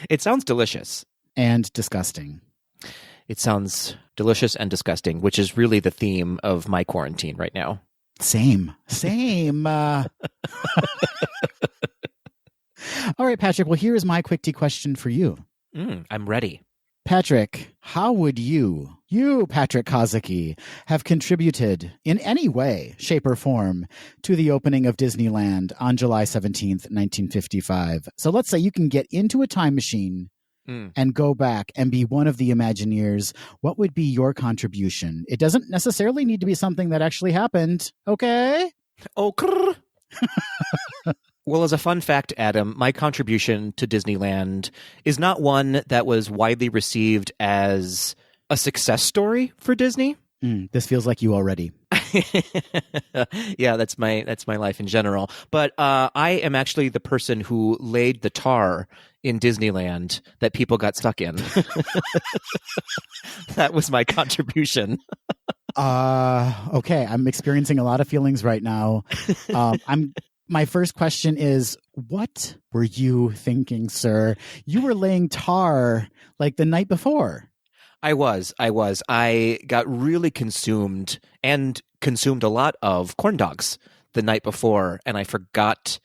It sounds delicious. And disgusting. It sounds delicious and disgusting, which is really the theme of my quarantine right now. Same. All right, Patrick. Well, here is my quick tea question for you. I'm ready. Patrick, how would you, Patrick Kozicki, have contributed in any way, shape, or form to the opening of Disneyland on July 17th, 1955? So let's say you can get into a time machine and go back and be one of the Imagineers. What would be your contribution? It doesn't necessarily need to be something that actually happened, okay? Okay. Well, as a fun fact, Adam, my contribution to Disneyland is not one that was widely received as a success story for Disney. This feels like you already. Yeah, that's my life in general. But I am actually the person who laid the tar in Disneyland that people got stuck in. That was my contribution. Okay, I'm experiencing a lot of feelings right now. My first question is, what were you thinking, sir? You were laying tar like the night before. I was. I got really consumed and consumed a lot of corn dogs the night before, and I forgot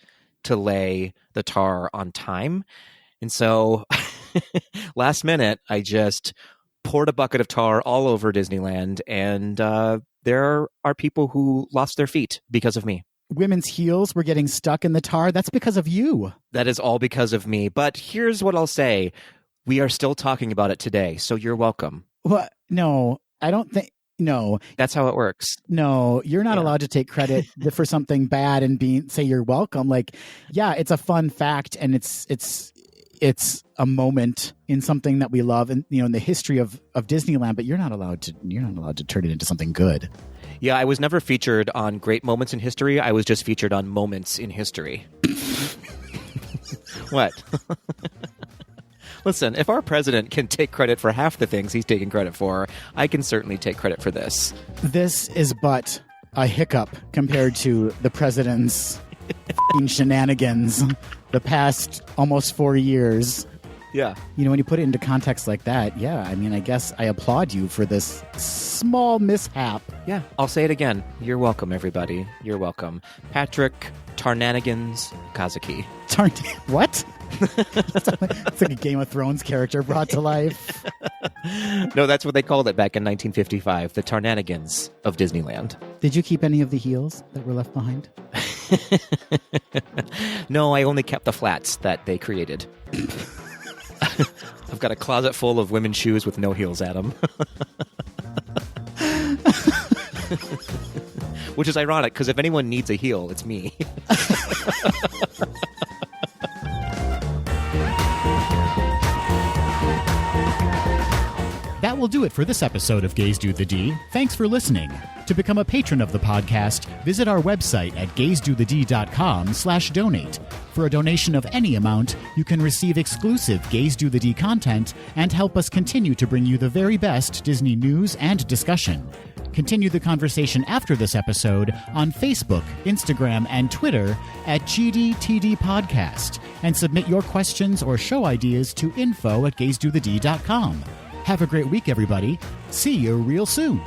to lay the tar on time. And so last minute, I just poured a bucket of tar all over Disneyland, and there are people who lost their feet because of me. Women's heels were getting stuck in the tar. That's because of you. That is all because of me. But here's what I'll say. We are still talking about it today, so you're welcome. What? No, I don't think. No. That's how it works. No, you're not allowed to take credit for something bad and say you're welcome. Like, yeah, it's a fun fact, and it's a moment in something that we love, and in the history of Disneyland. But you're not allowed to turn it into something good. Yeah, I was never featured on great moments in history. I was just featured on moments in history. What? Listen, if our president can take credit for half the things he's taking credit for, I can certainly take credit for this. This is but a hiccup compared to the president's shenanigans the past almost 4 years. Yeah. When you put it into context like that, yeah, I mean, I guess I applaud you for this small mishap. Yeah, I'll say it again. You're welcome, everybody. You're welcome. Patrick Tarnanigans Kazuki. What? It's like a Game of Thrones character brought to life. No, that's what they called it back in 1955, the Tarnanigans of Disneyland. Did you keep any of the heels that were left behind? No, I only kept the flats that they created. I've got a closet full of women's shoes with no heels at them. Which is ironic, because if anyone needs a heel, it's me. That will do it for this episode of Gays Do the D. Thanks for listening. To become a patron of the podcast, visit our website at gaysdothed.com/donate. For a donation of any amount, you can receive exclusive Gays Do the D content and help us continue to bring you the very best Disney news and discussion. Continue the conversation after this episode on Facebook, Instagram, and Twitter at GDTD Podcast, and submit your questions or show ideas to info@gaysdothed.com. Have a great week, everybody. See you real soon.